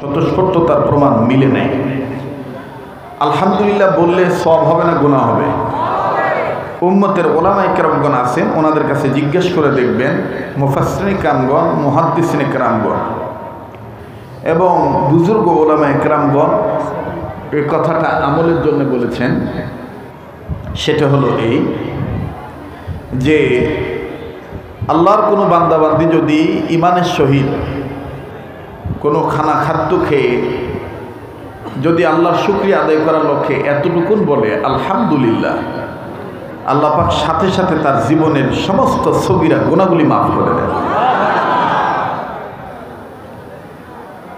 স্বতঃস্ফূর্ততার প্রমাণ মিলে নেয়। আলহামদুলিল্লাহ বললে সওয়াব হবে না গুনাহ হবে? উম্মতের ওলামায়ে কেরামগণ আছেন, ওনাদের কাছে জিজ্ঞেস করে দেখবেন, মুফাসসিরিনে কেরামগণ, মুহাদ্দিসিনে কেরামগণ এবং বুজুর্গ ওলামায়ে কেরামগণ এই কথাটা আমলের জন্য বলেছেন। সেটা হলো এই যে আল্লাহর কোনো বান্দাবান্দি যদি ইমানের সহিত কোনো খাদ্য খেয়ে যদি আল্লাহর শুকরিয়া আদায় করার লক্ষ্যে এতটুকুন বলে আলহামদুলিল্লাহ, আল্লাহ পাক সাথে সাথে তার জীবনের সমস্ত সগীরা গুনাহগুলি মাফ করে দেন।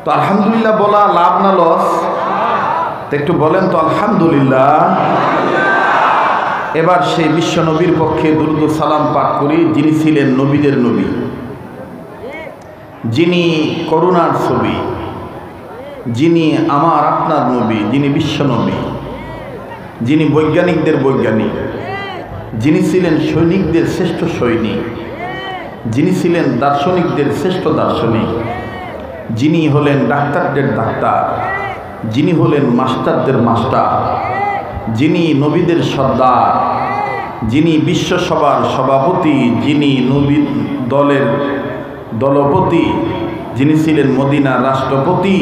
তো আলহামদুলিল্লাহ বলা লাভ না লস? তো একটু বলেন তো আলহামদুলিল্লাহ। এবার সেই বিশ্ব নবীর পক্ষে দুরূদ ও সালাম পাঠ করি, যিনি ছিলেন নবীদের নবী, যিনি করুণার ছবি, যিনি আমার আপনার নবী, যিনি বিশ্ব নবী, যিনি বৈজ্ঞানিকদের বৈজ্ঞানিক, যিনি ছিলেন সৈনিকদের শ্রেষ্ঠ সৈনিক, যিনি ছিলেন দার্শনিকদের শ্রেষ্ঠ দার্শনিক, যিনি হলেন ডাক্তারদের ডাক্তার, যিনি হলেন মাস্টারদের মাস্টার, যিনি নবীদের সর্দার, যিনি বিশ্বসভার সভাপতি, যিনি নবী দলের দলপতি, যিনি ছিলেন মদিনার রাষ্ট্রপতি,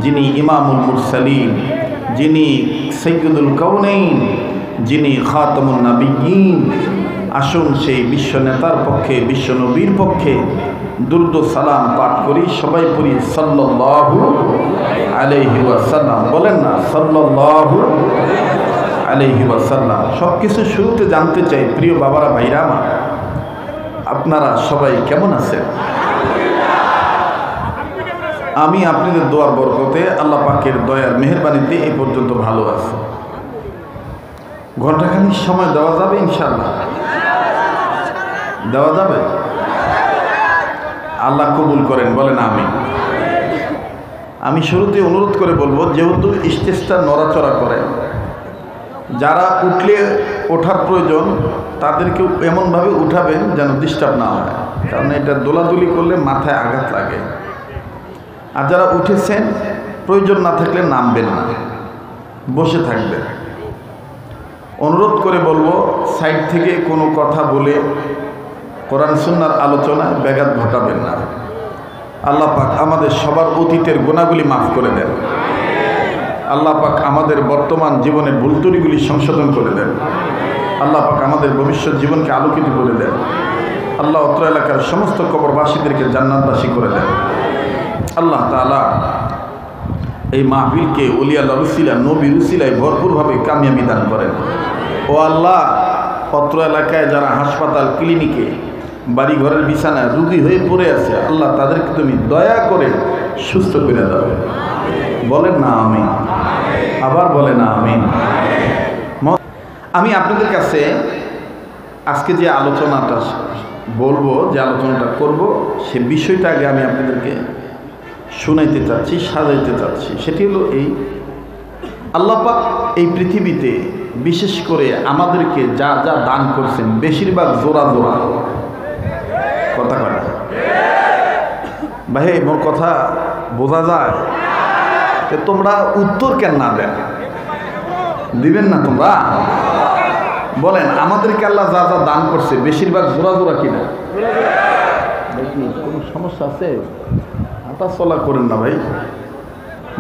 যিনি ইমামুল মুরসালিন, যিনি সাইয়্যিদুল কাউনাইন, যিনি খাতামুন নাবিয়্যিন। আসুন সেই বিশ্ব নেতার পক্ষে, বিশ্ব নবীর পক্ষে দুরূদ ও সালাম পাঠ করি। সবাই পড়ি সাল্লাল্লাহু আলাইহি ওয়াসাল্লাম। বলেন না সাল্লাল্লাহু আলাইহি ওয়াসাল্লাম। সব কিছু শুরুতে জানতে চাই, প্রিয় বাবারা, ভাইরা আমার, আপনারা সবাই কেমন আছেন? আমি আপনাদের দোয়ার বরকতে, আল্লাহ পাকের দয়ার মেহেরবানিতে এই পর্যন্ত ভালো আছি। ঘন্টাখানিক সময় দেওয়া যাবে ইনশাআল্লাহ? দেওয়া যাবে? আল্লাহ কবুল করেন, বলেন আমিন। আমি শুরুতে অনুরোধ করে বলবো, যেহেতু স্টেজটা নড়াচড়া করে, যারা উঠলে ওঠার প্রয়োজন তাদেরকে এমনভাবে উঠাবেন যেন ডিস্টার্ব না হয়, কারণ এটা দোলাদুলি করলে মাথায় আঘাত লাগে। আর যারা উঠেছেন প্রয়োজন না থাকলে নামবেন না, বসে থাকবেন। অনুরোধ করে বলবো, সাইড থেকে কোনো কথা বলে কোরআন সুন্নাহর আলোচনায় ব্যাঘাত ঘটাবেন না। আল্লাহ পাক আমাদের সবার অতীতের গুনাহগুলি মাফ করে দেন। আল্লাহ পাক আমাদের বর্তমান জীবনের ভুল ত্রুটিগুলি সংশোধন করে দেন। আল্লাহ পাক আমাদের ভবিষ্যৎ জীবনকে আলোকিত করে দেন। আল্লাহ অত্র এলাকার সমস্ত কবরবাসীদেরকে জান্নাতবাসী করে দেন। আল্লাহ তাআলা এই মাহফিলকে ওলিয়া আল্লাহর উসিলা, নবীর উসিলায় ভরপুরভাবে কামিয়াবি দান করেন। ও আল্লাহ, অত্র এলাকায় যারা হাসপাতাল, ক্লিনিকে, বাড়িঘরের বিছানায় রোগী হয়ে পড়ে আছে, আল্লাহ তাদেরকে তুমি দয়া করে সুস্থ করে দাও। বলেন না আমিন? আবার বলেন না আমিন? আমি আপনাদের কাছে আজকে যে আলোচনাটা বলবো, যে আলোচনাটা করব, সে বিষয়টা আগে আমি আপনাদেরকে শোনাইতে চাচ্ছি, সাজাইতে চাচ্ছি। সেটি হলো এই, আল্লাহ পাক এই পৃথিবীতে বিশেষ করে আমাদেরকে যা যা দান করছেন, বেশিরভাগ জোড়া জোড়া কথা কয়। ভাই মোর কথা বোঝা যায়? তোমরা উত্তর কেন না দেন? দিবেন না তোমরা? বলেন, আমাদেরকে আল্লাহ যা যা দান করছে বেশিরভাগ জোড়া জোড়া কিনা? কোনো সমস্যা আছে? হাঁটা চলা করেন না ভাই।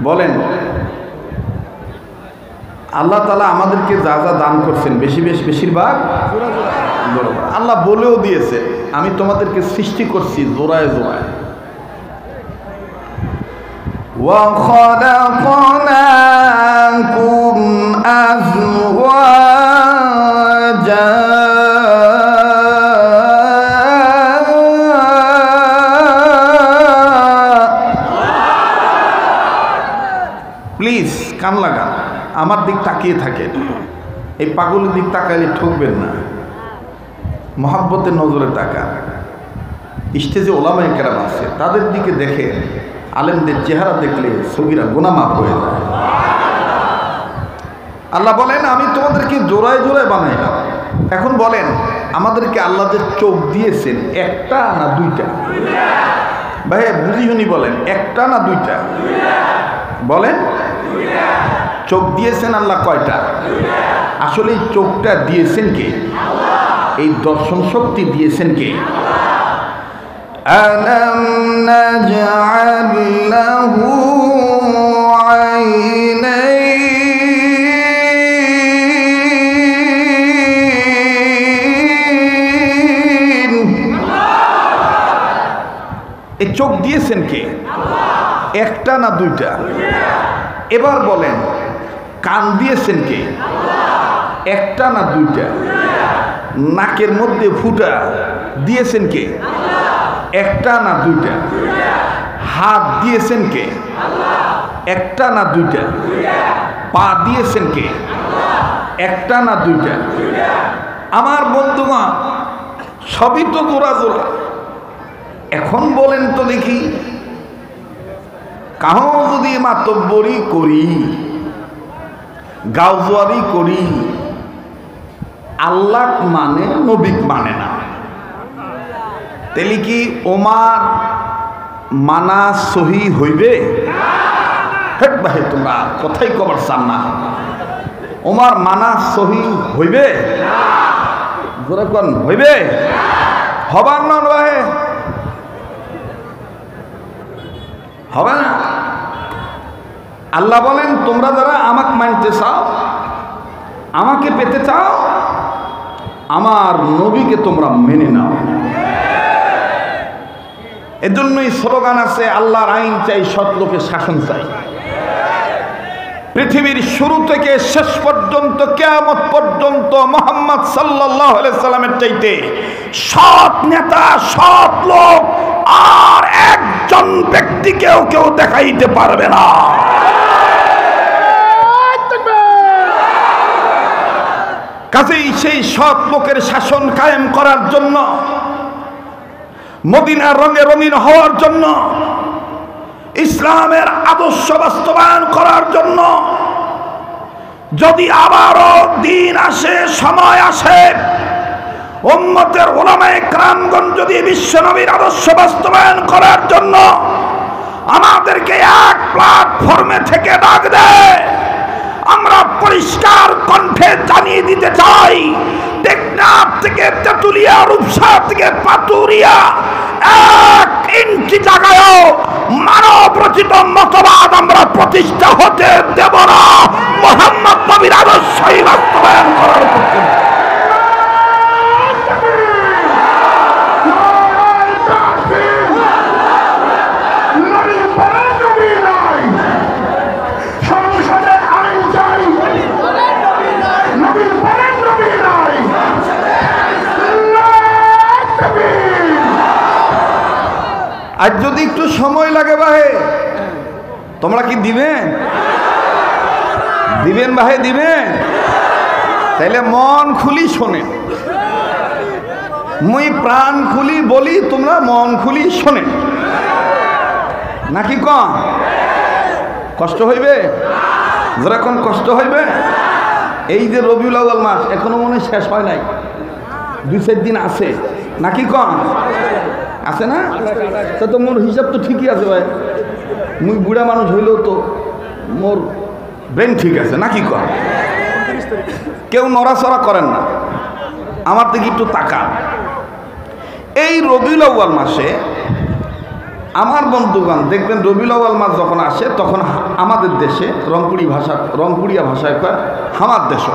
বলেন, আল্লাহ তাআলা আমাদেরকে যা যা দান করছেন বেশিরভাগ আল্লাহ বলেও দিয়েছে, আমি তোমাদেরকে সৃষ্টি করছি জোড়ায় জোড়ায়। وَخَلَقْنَاكُمْ أَزْوَاجًا প্লিজ কান লাগান, আমার দিক তাকিয়ে থাকেন। এই পাগলের দিক তাকাইলে ঠকবেন না, মহাব্বতের নজরে তাকান। স্টেজে ওলামায়ে কেরাম আছে, তাদের দিকে দেখে, আলেমদের চেহারা দেখলে সগীরা গুনাহ মাফ হয়ে যায়। আল্লাহ বলেন, আমি তোমাদেরকে জোড়ায় জোড়ায় বানাইলাম। এখন বলেন, আমাদেরকে আল্লাহ যে চোখ দিয়েছেন, একটা না দুইটা? ভাই বুঝি শুনি বলেন, একটা না দুইটা? বলেন, চোখ দিয়েছেন আল্লাহ কয়টা? আসলে এই চোখটা দিয়েছেন কে? এই দর্শন শক্তি দিয়েছেন কে? আলাম নাজআল লাহু আইনাইন। এই চোখ দিয়েছেন কে? একটা না দুইটা? এবার বলেন, কান দিয়েছেন কে? একটা না দুইটা? নাকের মধ্যে ফুটা দিয়েছেন কে? একটা না দুইটা? হাত দিয়েছেন কে? একটা না দুইটা? পা দিয়েছেন কে? একটা না দুইটা? আমার বন্ধুগণ, সবই তো জোড়া জোড়া। এখন বলেন তো দেখি, কাহো যদি মাতব্বরি করি, গাউজুয়ারি করি, আল্লাহ মানে নবিক মানে না, তাহলে কি ওমার মানা সহি হইবে? হেট ভাই, তোমরা কথাই কবার চান না। ওমার মানা সহি হইবে? হইবে? হবার না ভাই, হবে না। আল্লাহ বলেন, তোমরা যারা আমাকে মানতে চাও, আমাকে পেতে চাও, আমার নবীকে তোমরা মেনে নাও। এজন্যই স্লোগান আছে, আল্লাহর আইন চাই, সৎ লোকের শাসন চাই। পৃথিবীর শুরু থেকে শেষ পর্যন্ত, কিয়ামত পর্যন্ত মুহাম্মদ সাল্লাল্লাহু আলাইহি সাল্লামের চাইতে সৎ নেতা, সৎ লোক আর একজন ব্যক্তিকেও কেউ দেখাইতে পারবে না। কাজেই সেই সৎ লোকের শাসন কায়েম করার জন্য, মদিনার রঙে রঙিন হওয়ার জন্য, ইসলামের আদর্শ বাস্তবায়ন করার জন্য, যদি আবারও দিন আসে, সময় আসে, উম্মতের উলামায়ে কেরামগণ যদি বিশ্বনবীর আদর্শ বাস্তবায়ন করার জন্য আমাদেরকে এক প্ল্যাটফর্মে থেকে ডাক দেয়, আমরা পরিষ্কার কণ্ঠে জানিয়ে দিতে চাই, টেকনাফ থেকে তেতুলিয়া, রূপসা থেকে পাতুরিয়া, 1 ইঞ্চি জায়গায়ও মানব রচিত মতবাদ আমরা প্রতিষ্ঠা হতে দেব না। মুহাম্মদ নবীর আদর্শই বাস্তবায়ন করার পক্ষে। আর যদি একটু সময় লাগে ভাই, তোমরা কি দিবেন? দিবেন ভাই, দিবেন? তাইলে মন খুলি শোনেন, মুই প্রাণ খুলি বলি, তোমরা মন খুলি শোনেন, নাকি কম কষ্ট হইবে? যেরকম কষ্ট হইবে, এই যে রবিউল আউয়াল মাস এখনো মনে শেষ হয় নাই, 2-4 দিন আছে, নাকি কম আছে না? তো মোর হিসাব তো ঠিকই আছে ভাই, মুই বুড়া মানুষ হইলেও তো মোর ব্রেন ঠিক আছে, নাকি কম? কেউ নড়াচড়া করেন না, আমার দিকে একটু তাকান। এই রবিউল আউয়াল মাসে আমার বন্ধুগণ দেখবেন, রবিউল আউয়াল মাস যখন আসে তখন আমাদের দেশে রংপুরিয়া ভাষায় কয় হামার দেশ।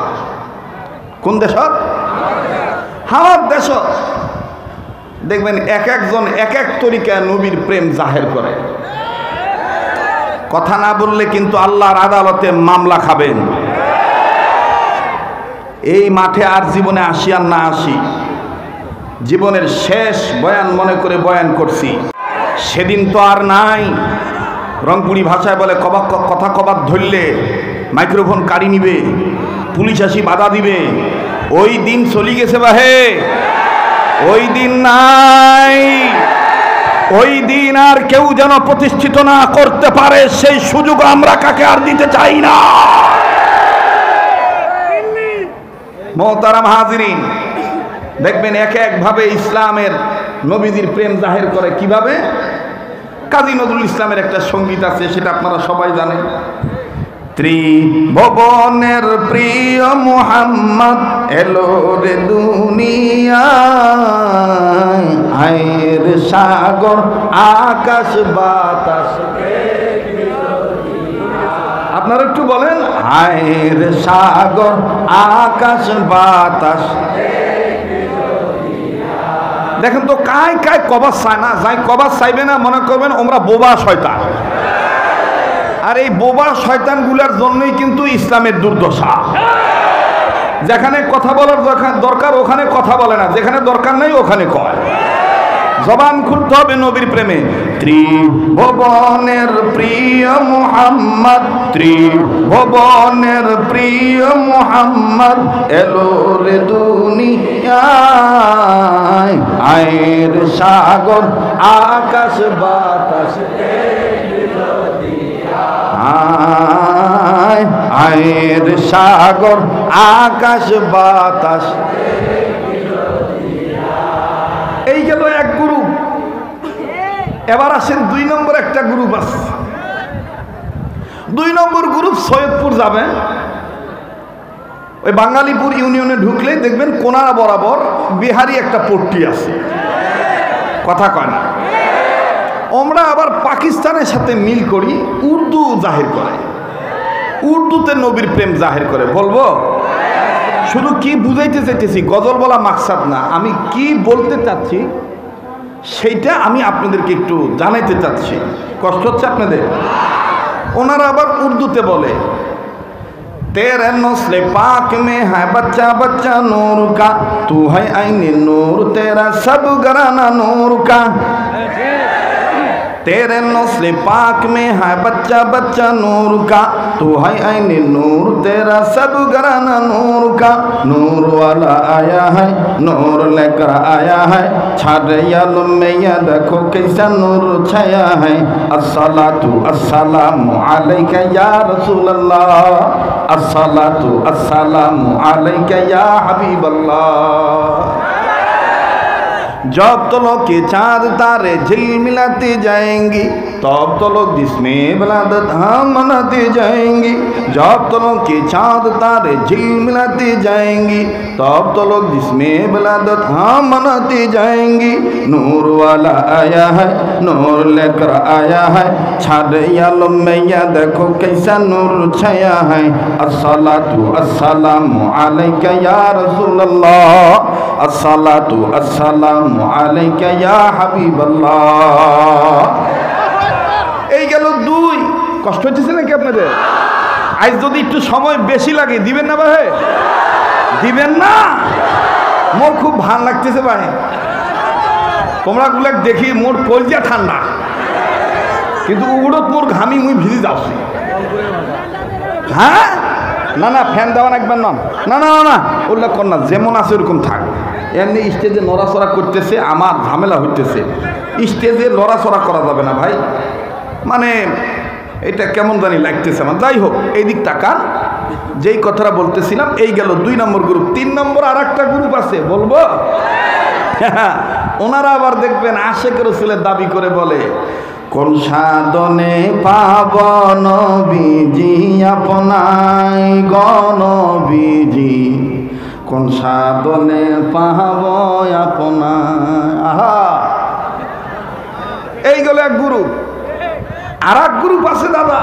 কোন দেশ? হামার দেশ। দেখবেন এক একজন এক এক তরিকায় নবীর প্রেম জাহের করে। কথা না বললে কিন্তু আল্লাহর আদালতে মামলা খাবেন। এই মাঠে আর জীবনে আসি আর না আসি, জীবনের শেষ বয়ান মনে করে বয়ান করছি, সেদিন তো আর নাই। রংপুরি ভাষায় বলে কথা কবার ধরলে মাইক্রোফোন কাড়ি নিবে, পুলিশ আসি বাধা দিবে। ওই দিন চলি গেছে বাহে, ওই দিন নাই। ওই দিন আর কেউ যেন প্রতিষ্ঠিত না করতে পারে, সেই সুযোগ আমরা কাকে আর দিতে চাই না। মোহতারাম হাজিরিন, দেখবেন এক এক ভাবে ইসলামের নবীজির প্রেম জাহির করে। কিভাবে? কাজী নজরুল ইসলামের একটা সঙ্গীত আছে, সেটা আপনারা সবাই জানেন। ত্রিভুবনের প্রিয় মুহাম্মদ এলো রে দুনিয়ায়, আয়ের সাগর আকাশ বাতাস। আপনারা একটু বলেন, আয়ের সাগর আকাশ বাতাস। দেখেন তো কায় কায় কবর চায় না, যাই কবর চাইবে না মনে করবেন ওমরা বোবা শয়তান। আর এই বোবা শয়তানগুলার জন্যই কিন্তু ইসলামের দুর্দশা। যেখানে কথা বলার দরকার ওখানে কথা বলে না, যেখানে দরকার নেই ওখানে কয়। জবান খুলতে হবে নবীর প্রেমে। ত্রিভুবনের প্রিয় মুহাম্মদ, ত্রিভুবনের প্রিয় মুহাম্মদ এলো রে দুনিয়ায়, আয়ের সাগর আকাশ বাতাস। আয়ের সাগর আকাশ বাতাস। এই গেল এক গ্রুপ। এবার আসেন 2 নম্বর একটা গ্রুপ আছে। 2 নম্বর গ্রুপ সৈয়দপুর যাবেন, ওই বাঙালিপুর ইউনিয়নে ঢুকলেই দেখবেন কোনারা বরাবর বিহারি একটা পট্টি আছে, কথা কয় না। আমরা আবার পাকিস্তানের সাথে মিল করি, উর্দু জাহির করে, উর্দুতে নবীর প্রেম জাহির করে। বলবো শুধু কি বুঝাইতে চাইতেছি, গজল বলা মাকসাদ না, আমি কি বলতে চাচ্ছি সেইটা আমি আপনাদেরকে একটু জানাইতে চাচ্ছি। কষ্ট হচ্ছে আপনাদের? ওনারা আবার উর্দুতে বলে, तेरे नस्ले पाक में है बच्चा बच्चा नूर का, तू है आईने नूर, तेरा सब घराना नूर का। तेरे नस्ले पाक में है बच्चा बच्चा नूर का, तू है आईने नूर, तेरा सब घराना नूर का। नूर वाला आया है, नूर लेकर आया है, छाड़े यालुम में या देखो कैसा नूर छाया है। अस्सलातु अस्सलामु अलैका या रसूल अल्लाह, अस्सलातु अस्सलामु अलैका या हबीब अल्लाह। जब तो लोग के चाँद तारे झिलमिलाते जाएंगी, तब तो लोग जिसमें बलादत हम मनाते जाएंगी। जब तो लोग के चाँद तारे झिलमिलाते जाएंगी, तब तो लोग जिसमें बलादत हम मनाते जाएंगी। नूर वाला आया है, नूर लेकर आया है, छाड़े आलम में या देखो कैसा नूर छाया है। अस्सलातु अस्सलामु अलैका या रसूल अल्लाह, अस्सलातु अस्सलामु अलैका या হাবিব আল্লাহ। এই গেল 2। কষ্ট হচ্ছে নাকি আপনাদের? আজ যদি একটু সময় বেশি লাগে দিবেন না ভাই? দিবেন না? মোর খুব ভাল লাগতেছে ভাই, তোমরা গুলা দেখি মোর কলজা ঠান্ডা, কিন্তু উড়ত মোর ঘামি মুই ভিজে যাচ্ছি। হ্যাঁ না না ফ্যান দেওয়া রাখবেন না, না না না না উল্লেখ কর না, যেমন আছে ওরকম থাক। এমনি স্টেজে নড়াচড়া করতেছে, আমার ঝামেলা হইতেছে। স্টেজে নড়াচড়া করা যাবে না ভাই, মানে এটা কেমন জানি লাগতেছে আমার। যাই হোক, এই দিক তাকান, যেই কথাটা বলতেছিলাম। এই গেল 2 নম্বর গ্রুপ। 3 নম্বর আর একটা গ্রুপ আছে, বলবো? ওনারা আবার দেখবেন আশেক রাসূলের দাবি করে বলে, কোন সাধনে পাব নবীজি আপনাই গণবীজি, কোন সাধনে পাব আপনাই। আহা, এই গেল এক গ্রুপ। আর এক গ্রুপ আছে দাদা,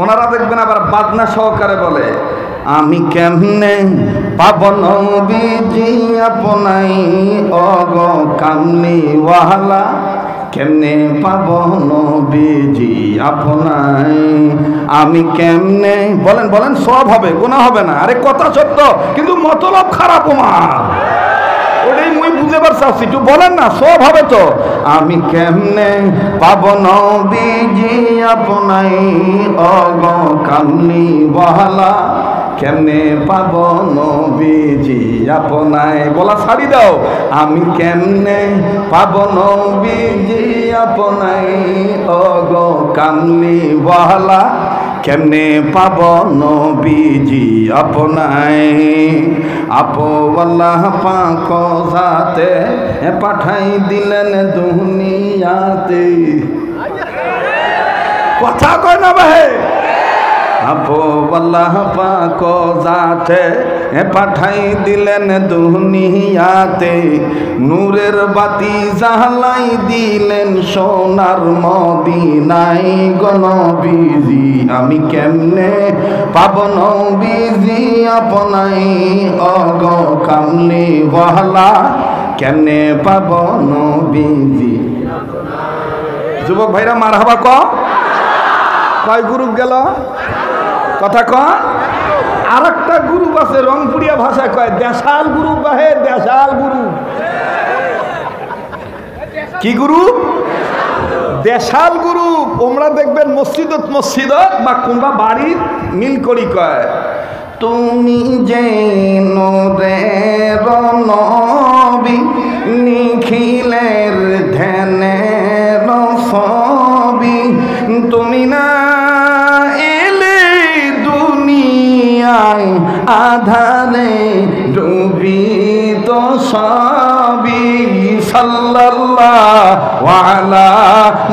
ওনারা দেখবেন আবার বাদনা সহকারে বলে, আমি কেমনে পাব নবীজি আপনাই অগ কামলি ওয়ালা, কেমনে পাব নবীজি আপনাই, আমি কেমনে। বলেন বলেন, সব হবে, গুনাহ হবে না। আরে কথা সত্য, কিন্তু মতলব খারাপ আমার, ওটাই মুই বুঝে পারছি। একটু বলেন না, সব হবে তো। আমি কেমনে পাব নবীজি আপনাই অগ কামলি ওয়ালা, কেমনে পাব নবীজি আপনাই। বলা ছাড়ি দাও, আমি কেমনে পাব নবীজি আপনাই অগ কামলি ওয়ালা, কেমনে পাব নবীজি আপনাই। আপো আল্লাহ পাক জাতে পাঠাই দিলেন দুনিয়াতে। কথা কয় না ভাই। আপো আল্লাহ পাক জাতে পাঠাই দিলেন দুনিয়াতে, নূরের বাতি জ্বালাই দিলেন সোনার মদিনায় গো নবীজি। আমি কেমনে পাব নবীজি আপনাই অগো কামলি ওয়ালা, কেমনে পাব নবীজি। যুবক ভাইরা মারহাবা কয় গ্রুপ গেল? কথা কয়। আর একটা গ্রুপ আছে রংপুরিয়া ভাষায় কয় দেশাল গ্রুপ। বাহে দেশাল গ্রুপ। কি গ্রুপ? দেশাল গ্রুপ। ওমরা দেখবেন মসজিদত বা কোনবা বাড়ির মিল করি কয় তুমি যে নূরের নবী নিখিলের ধ্যানের ছবি, তুমি না এলে দুনিয়ায় আধারে ডুবি তো সবই। সাল্লাল্লাহু আলা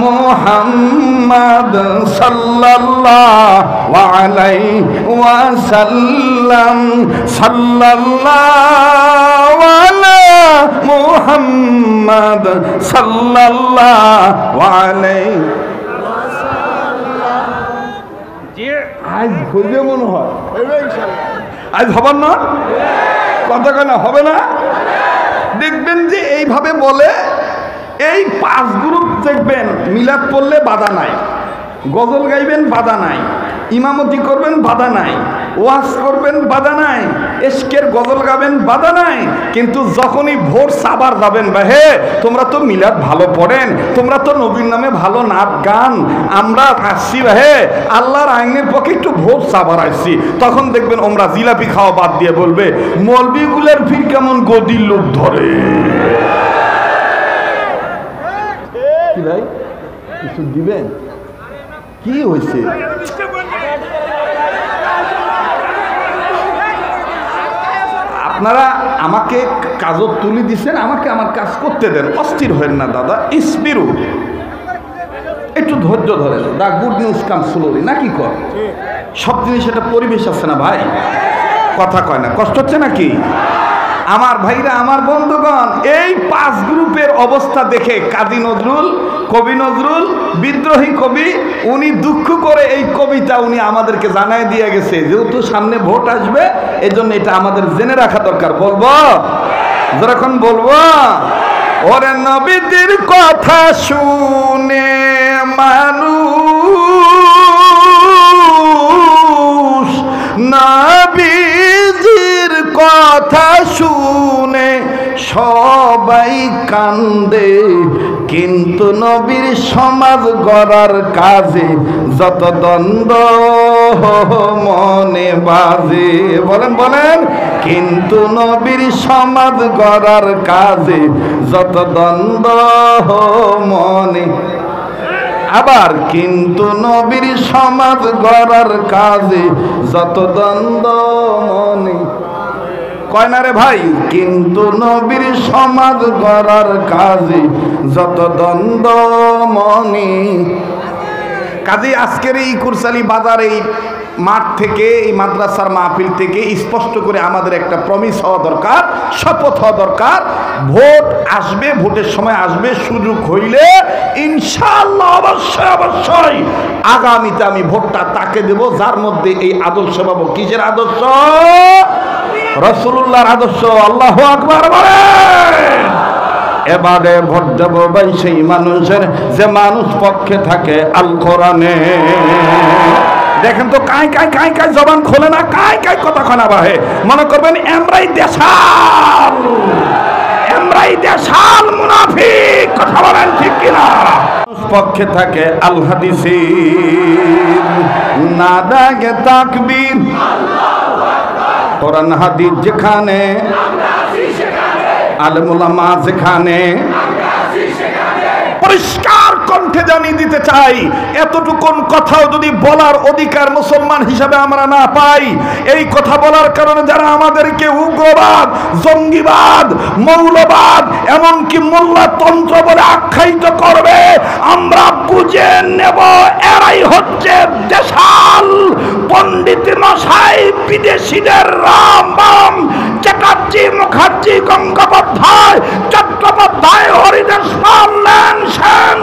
মুহাম্মাদ সাল্লাল্লাহু আলাইহি ওয়াসাল্লাম, সাল্লাল্লাহু আলা মুহাম্মাদ সাল্লাল্লাহু আলাইহি ওয়াসাল্লাম। আজ হইবে মনে হয়, আজ হবার না? কথা কেন হবে না? দেখবেন যে এইভাবে বলে এই 5 গ্রুপ দেখবেন মিলাদ পড়লে বাধা নাই, গজল গাইবেন বাধা নাই, ইমামতি করবেন বাধা নাই, ওয়াজ করবেন বাধা নাই, এশকের গজল গাবেন বাধা নাই। কিন্তু যখনই ভোর সাবার যাবেন বা হে তোমরা তো মিলাদ ভালো পড়েন, তোমরা তো নবীর নামে ভালো নাচ গান, আমরা আসছি বা হে আল্লাহর আইনের পক্ষে একটু ভোর সাবার আসছি, তখন দেখবেন ওমরা জিলাপি খাওয়া বাদ দিয়ে বলবে মৌলবীগুলোর ফির কেমন গদির লোক ধরে। কি ভাই কিছু দিবেন? কি হয়েছে? আপনারা আমাকে কাজত তুলি দিচ্ছেন, আমাকে আমার কাজ করতে দেন, অস্থির হয়েন না দাদা। ইসবিরু, একটু ধৈর্য ধরেন। দা গুড নিউজ কাম স্লোলি, নাকি কর? সব জিনিস একটা পরিবেশ আছে না ভাই, কথা কয় না, কষ্ট হচ্ছে নাকি? আমার ভাইরা, আমার বন্ধুগণ, এই 5 গ্রুপের অবস্থা দেখে কাজী নজরুল, কবি নজরুল, বিদ্রোহী কবি, উনি দুঃখ করে এই কবিতা উনি আমাদেরকে জানাই দিয়ে গেছে। যেহেতু সামনে ভোট আসবে, এই জন্য এটা আমাদের জেনে রাখা দরকার। বলবো যখন বলবো, ওরে নবীদের কথা শুনে মানুষ, নবীজির কথা শুনে সবাই কান্দে, কিন্তু নবীর সমাজ গড়ার কাজে যত দ্বন্দ্ব মনে বাজে। বলেন বলেন। কিন্তু নবীর সমাজ গড়ার কাজে যত দ্বন্দ্ব মনে, আবার কিন্তু নবীর সমাজ গড়ার কাজে যত দ্বন্দ্ব মনে, কয় না রে ভাই? কিন্তু নবীর সমাজ গড়ার কাজে যত দ্বন্দ্ব মনে। কাজে আজকের এই কুরসালি বাজার, এই মাঠ থেকে, এই মাদ্রাসার মাহফিল থেকে স্পষ্ট করে আমাদের একটা প্রমিস হওয়া দরকার, শপথ হওয়া দরকার। ভোট আসবে, ভোটের সময় আসবে, সুযোগ হইলে ইনশাআল্লাহ অবশ্যই অবশ্যই আগামীতে আমি ভোটটা তাকে দেব যার মধ্যে এই আদর্শ পাবো। কিসের আদর্শ? রাসূলুল্লাহর আদর্শ। আল্লাহু আকবার বলেন। এবারে ভোট দেব ভাই সেই মানুষের যে মানুষ পক্ষে থাকে আল কোরআনে। দেখেন তো কাই কাই কাই কাই জবান খোলে না, কাই কাই কথা খোনা বাহে, মনে করবেন আমরাই দেশাল, আমরাই দেশাল মুনাফিক। কথা বলেন ঠিক কিনা? পক্ষে থাকে আল হাদিসের নাদাগে তাকবীর, কোরআন হাদিস যেখানে, আলেম উলামা যেখানে, পরিষ্কার কণ্ঠে জানিয়ে দিতে চাই, এতটুকুন কথাও যদি বলার অধিকার মুসলমান হিসাবে আমরা না পাই, এই কথা বলার কারণে যারা আমাদেরকে উগ্রবাদ, জঙ্গিবাদ, মৌলবাদ, এমনকি মোল্লাতন্ত্র বলে আখ্যায়িত করবে, আমরা বুঝে নেব এরাই হচ্ছে দেশাল পণ্ডিত মশাই, বিদেশিদের রামবাম, চ্যাটার্জি, মুখার্জি, গঙ্গোপাধ্যায়, চট্টোপাধ্যায়, হরিদাস পাল, ল্যান সেন,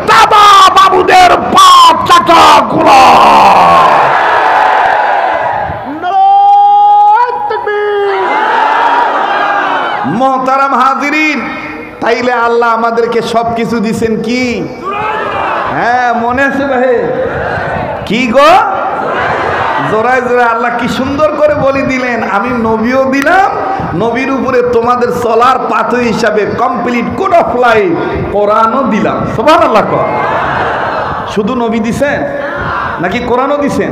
দাদা বাবুদের বাপ চাচাগুলো। মোহতারাম হাজিরিন, তাইলে আল্লাহ আমাদেরকে সবকিছু দিছেন কি? হ্যাঁ, মনে আছে ভাই? কি গো? জোড়ায় জোড়ায় আল্লাহ কি সুন্দর করে বলে দিলেন, আমি নবীও দিলাম, নবীর উপরে তোমাদের চলার পাথর হিসাবে কমপ্লিট কোড অফ লাইফ কোরআনও দিলাম। সুবহানাল্লাহ। শুধু নবী দিছেন নাকি কোরআনও দিছেন?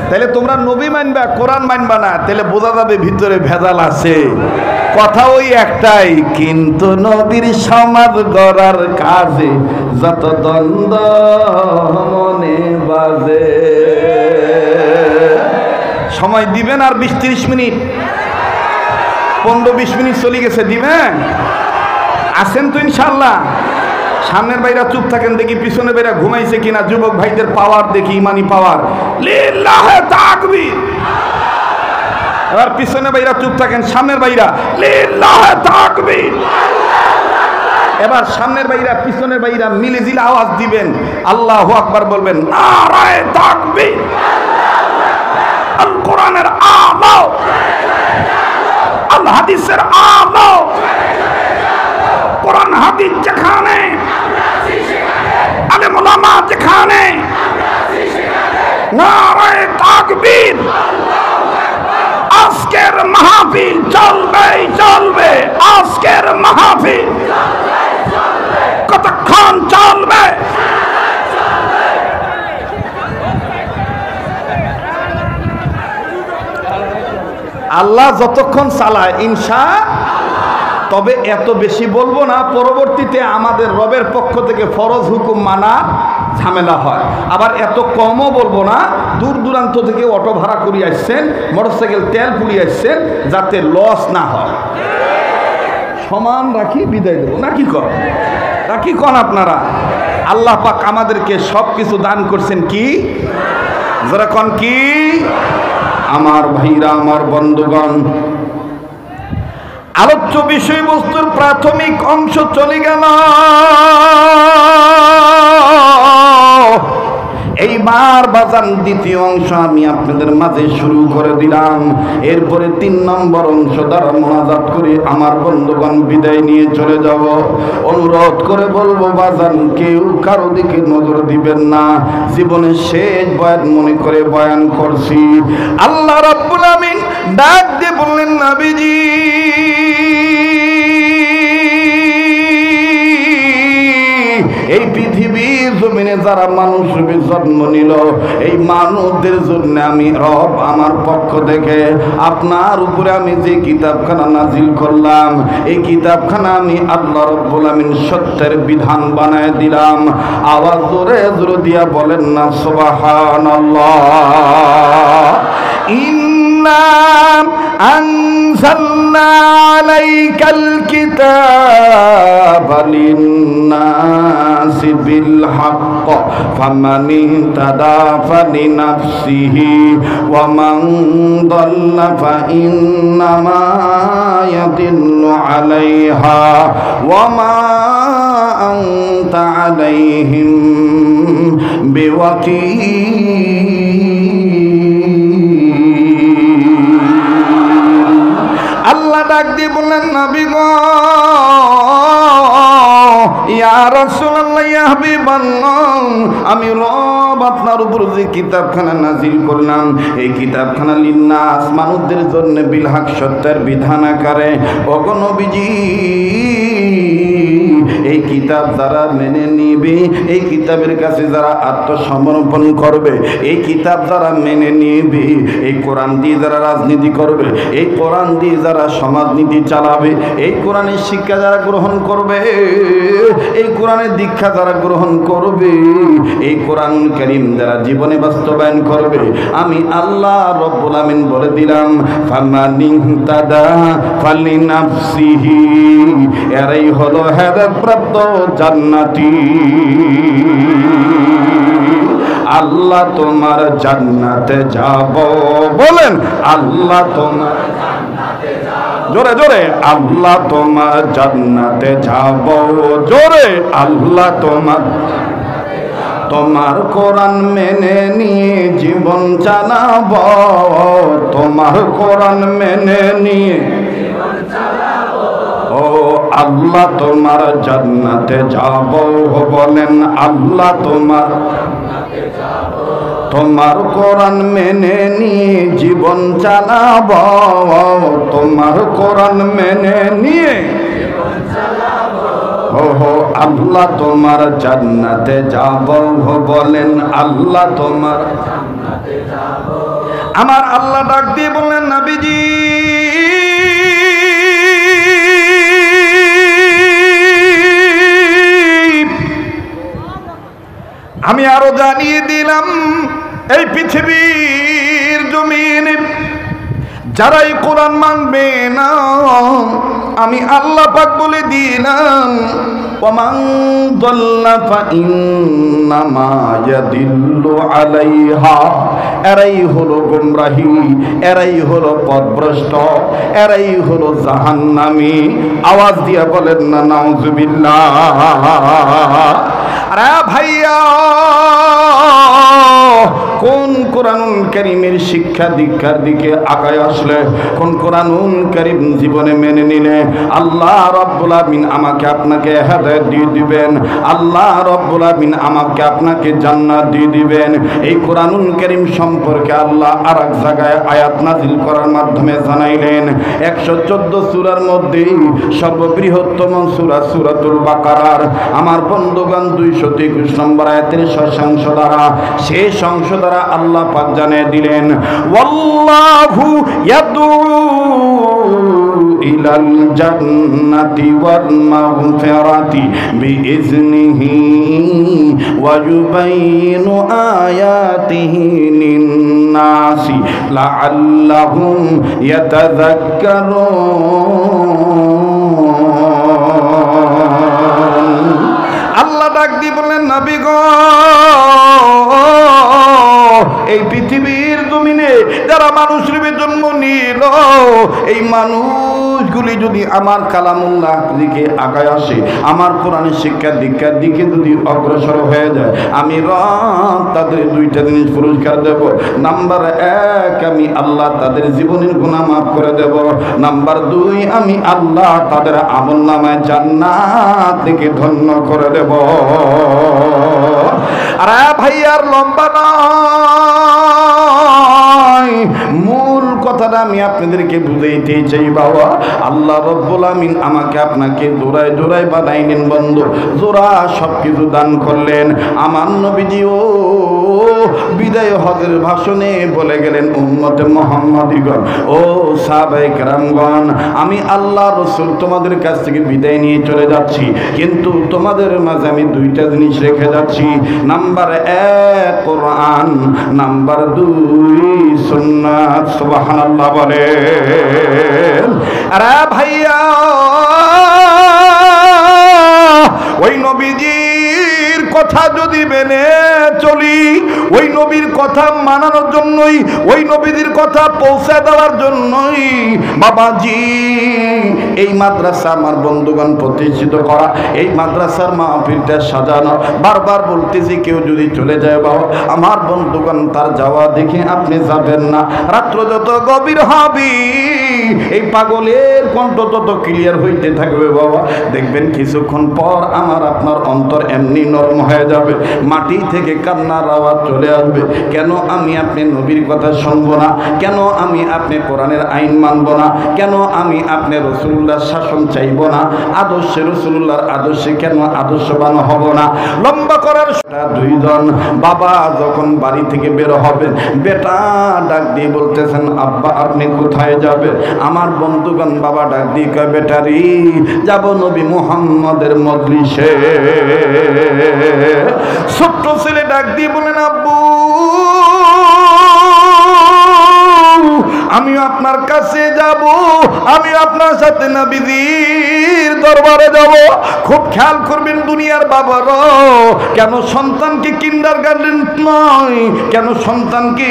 তাহলে তোমরা নবী মানবা, কোরআন মানবা না, তাহলে বোঝা যাবে ভিতরে ভেজাল আছে। কথা ওই একটাই, কিন্তু নবীর সমাজ গড়ার কাজে যত দ্বন্দ্ব মনে বাজে। সময় দিবেন আর 20-30 মিনিট, 15-20 মিনিট চলে গেছে, দিবেন? আসেন তো ইনশাআল্লাহ। সামনের ভাইরা চুপ থাকেন, দেখি পিছনের ভাইরা ঘুমাইছে কিনা। যুবক ভাইদের পাওয়ার দেখি, ইমানি পাওয়ার। লিল্লাহে তাকবীর। এবার পিছনের ভাইরা চুপ থাকেন, সামনের ভাইরা লিল্লাহে তাকবীর। এবার সামনের ভাইরা পিছনের ভাইরা মিলেজিলে আওয়াজ দিবেন, আল্লাহু আকবার বলবেন, নারায়ে তাকবীর। আল কোরআনের আলো, আল হাদিসের আলো, কোরআন হাদিস যেখানে, আলেম ওলামা যেখানে, নারায়ে তাকবীর। আজকের মাহফিল চলবে চলবে, আজকের মাহফিল কতক্ষণ চলবে? আল্লাহ যতক্ষণ চালায় ইনশাআল্লাহ। তবে এত বেশি বলবো না, পরবর্তীতে আমাদের রবের পক্ষ থেকে ফরজ হুকুম মানা ঝামেলা হয়। আবার এত কমও বলবো না, দূর দূরান্ত থেকে অটো ভাড়া করে আসছেন, মোটরসাইকেল তেল পুড়িয়ে আসছেন, যাতে লস না হয়। সমান রাখি বিদায় দেবো নাকি কন? নাকি কন আপনারা? আল্লাহ পাক আমাদেরকে সব কিছু দান করছেন কি? যারা কন কি? আমার ভাইরা, আমার বন্ধুগণ, আলোচ্য বিষয়বস্তুর প্রাথমিক অংশ চলে গেল। এইবার বাজান দ্বিতীয় অংশ আমি আপনাদের মাঝে শুরু করে দিলাম। এরপরে 3 নম্বর অংশ দ্বারা মোনাজাত করে আমার বন্ধুগণ বিদায় নিয়ে চলে যাব। অনুরোধ করে বলবো বাজান, কেউ কারো দিকে নজর দিবেন না। জীবনের শেষ বয়ান মনে করে বয়ান করছি। আল্লাহ রাব্বুল আমিন ডাক দিয়ে বললেন, নবীজি এই পৃথিবীর জমিনে যারা মানুষ রূপে জন্ম নিল, এই মানুষদের জন্য আমি রব আমার পক্ষ থেকে আপনার উপরে আমি যে কিতাবখানা নাজিল করলাম, এই কিতাবখানা আমি আল্লাহ রাব্বুল আমিন সত্যের বিধান বানায় দিলাম। আওয়াজ জোরে জোরে দিয়া বলেন না সুবহানাল্লাহ। ইন্না আনজালনা আলাইকাল কিতাবা লিন্নাসি বিল হক ফামান ইহতাদা ফালিনাফসিহি ওয়া মান দাল্লা ফাইন্নামা ইয়াদিল্লু আলাইহা ওয়া মা আনতা আলাইহিম বিওয়াকিল। আল্লাহ ডাক দিয়ে বললেন, নবী গো, ইয়া রাসূলুল্লাহ, ইয়া হাবিবাল্লাহ, আমি রব আপনার উপর যে কিতাবখানা নাজিল করলাম, এই কিতাবখানা লিন্নাস মানুষদের জন্য বিল হক সত্যের বিধান আকারে। ওগো নবীজি, এই কিতাব যারা মেনে নিবে, এই কিতাবের কাছে যারা আত্মসমর্পণ করবে, এই কিতাব যারা মেনে নিবে, এই কোরআন দিয়ে যারা রাজনীতি করবে, এই কোরআন দিয়ে যারা সমাজনীতি চালাবে, এই কোরআনের শিক্ষা যারা গ্রহণ করবে, এই কোরআনের দীক্ষা যারা গ্রহণ করবে, এই কোরআন কারীম যারা জীবনে বাস্তবায়ন করবে, আমি আল্লাহ রব্বুল আমিন বলে দিলাম ফামানিহতাদা ফালিনাফসিহি, এরাই হলো হেদায়েতপ্রাপ্ত জান্নাতি। আল্লাহ তোমার জান্নাতে যাব, বলেন আল্লাহ তোমার জান্নাতে যাব, জোরে জোরে আল্লাহ তোমার জান্নাতে যাব, জোরে আল্লাহ তোমার, তোমার কোরআন মেনে নিয়ে জীবন চালাব, তোমার কোরআন মেনে নিয়ে ও আল্লাহ তোমার জান্নাতে যাব, বলেন আল্লাহ তোমার, তোমার কোরআন মেনে নিয়ে জীবন চালাব, তোমার কোরআন মেনে নিয়ে ওহো আল্লাহ তোমার জান্নাতে যাব, বলেন আল্লাহ তোমার জান্নাতে যাব। আমার আল্লাহ ডাক দিয়ে বললেন নবীজি আমি আরো জানিয়ে দিলাম এই পৃথিবীর জমিনে যারা এই কোরআন মানবে না, আমি আল্লাহ পাক বলে দিলাম ওমান দাল্লা ফাইন্নামা ইয়াদিল্লু আলাইহা, এরাই হলো গোমরাহী, এরাই হলো পথভ্রষ্ট, এরাই হলো জাহান্নামী। আওয়াজ দিয়া বলেন না নাউজুবিল্লাহ। আরে ভাইয়া, কোন কোরআনুল কারীমের শিক্ষা দীক্ষার দিকে আগায় আসলে, কোন কোরআনুল কারীম জীবনে মেনে নিলে আল্লাহ রাব্বুল আমিন আমাকে আপনাকে হেদায়েত দিয়ে দিবেন, আল্লাহ রাব্বুল আমিন আমাকে আপনাকে জান্নাত দিয়ে দিবেন। এই কোরআনুল কারীম সম্পর্কে আল্লাহ আরেক জায়গায় আয়াত নাজিল করার মাধ্যমে জানাইলেন 114 সূরার মধ্যে সর্ববৃহত্তম সূরা সূরাতুল বাকারার আমার বন্ধুগণ 223 নম্বর আয়াতের শেষাংশ দ্বারা, শেষ অংশ দ্বারা আল্লাহ পাক জানিয়ে দিলেন ওয়াল্লাহু ইয়াদউ ইলাল জান্নাতি ওয়াল মাগফিরাতি বিইজনিহি ওয়া ইউবাইয়িনু আয়াতিহি লিন-নাসি লাআল্লাহুম ইয়াতাযাক্কারুন। আল্লাহ ডাক দিয়ে বললেন নবী গো, এই পৃথিবীর জমিনে যারা মানুষ রূপে জন্ম নিল, এই মানুষগুলি যদি আমার কালামুল্লাহ দিকে আগায় আসে, আমার কোরআনের শিক্ষা দীক্ষার দিকে যদি অগ্রসর হয়ে যায়, আমি রব তাদের দুইটা জিনিস পুরস্কার দেব। নাম্বার 1, আমি আল্লাহ তাদের জীবনের গুনাহ মাফ করে দেব। নাম্বার 2, আমি আল্লাহ তাদের আমলনামায় জান্নাত থেকে ধন্য করে দেব। আরে ভাইয়ার লম্বা নয়, মূল কথাটা আমি আপনাদেরকে বুঝাইতে চাই বাবা। আল্লাহ রাব্বুল আমিন আমাকে আপনাকে জোড়ায় জোড়ায় বানাইলেন বন্ধু, জোড়া সব কিছু দান করলেন। আমার নবীজিও বিদায় হজের ভাষণে বলে গেলেন উম্মতে মুহাম্মাদিগণ, ও সাহাবায়ে কেরামগণ, আমি আল্লাহ রাসূল তোমাদের কাছ থেকে বিদায় নিয়ে চলে যাচ্ছি, কিন্তু তোমাদের মাঝে আমি দুইটা জিনিস রেখে যাচ্ছি। নাম্বার 1 কোরআন, নাম্বার 2 সুন্নাত। সুবহানাল্লাহ বলেন। আরে ভাইয়া, ওই নবীজির কথা যদি মেনে চলি, ওই নবীর কথা মানানোর জন্যই, ওই নবীজির কথা পৌঁছে দেওয়ার জন্যই বাবাজি এই মাদ্রাসা আমার বন্ধুগণ প্রতিষ্ঠিত করা, এই মাদ্রাসার মাহফিলটা সাজানো। বারবার বলতেছি কেউ যদি চলে যায় বাবা আমার বন্ধুগণ, তার যাওয়া দেখে আপনি যাবেন না। রাত্র যত গভীর হবে এই পাগলের কণ্ঠ তত ক্লিয়ার হইতে থাকবে বাবা, দেখবেন কিছুক্ষণ পর আমার আপনার অন্তর এমনি নরম হয়ে যাবে, মাটি থেকে কান্নার আওয়াজ চলে আসবে। কেন আমি আপনি নবীর কথা শুনবো না? কেন আমি আপনি কোরআনের আইন মানব না? কেন আমি আপনি রাসূলুল্লাহর শাসন চাইব না? আদর্শে রাসূলুল্লাহর আদর্শে কেন আদর্শবান হব না? লম্বা করার দুইজন বাবা যখন বাড়ি থেকে বের হবেন, বেটা ডাক দিয়ে বলতেছেন, আব্বা আপনি কোথায় যাবেন? আমার বন্ধুগণ বাবা ডাক দিয়ে কয়, বেটারি যাব নবী মুহাম্মদের মজলিসে। ছোট্ট ছেলে ডাক দিয়ে বলেন, আব্বু আমিও আপনার কাছে যাব, আমি আপনার সাথে নবীজির দরবারে যাব। খুব খেয়াল করবেন দুনিয়ার বাবারা, কেন সন্তানকে কিন্ডারগার্টেন নয়, কেন সন্তানকে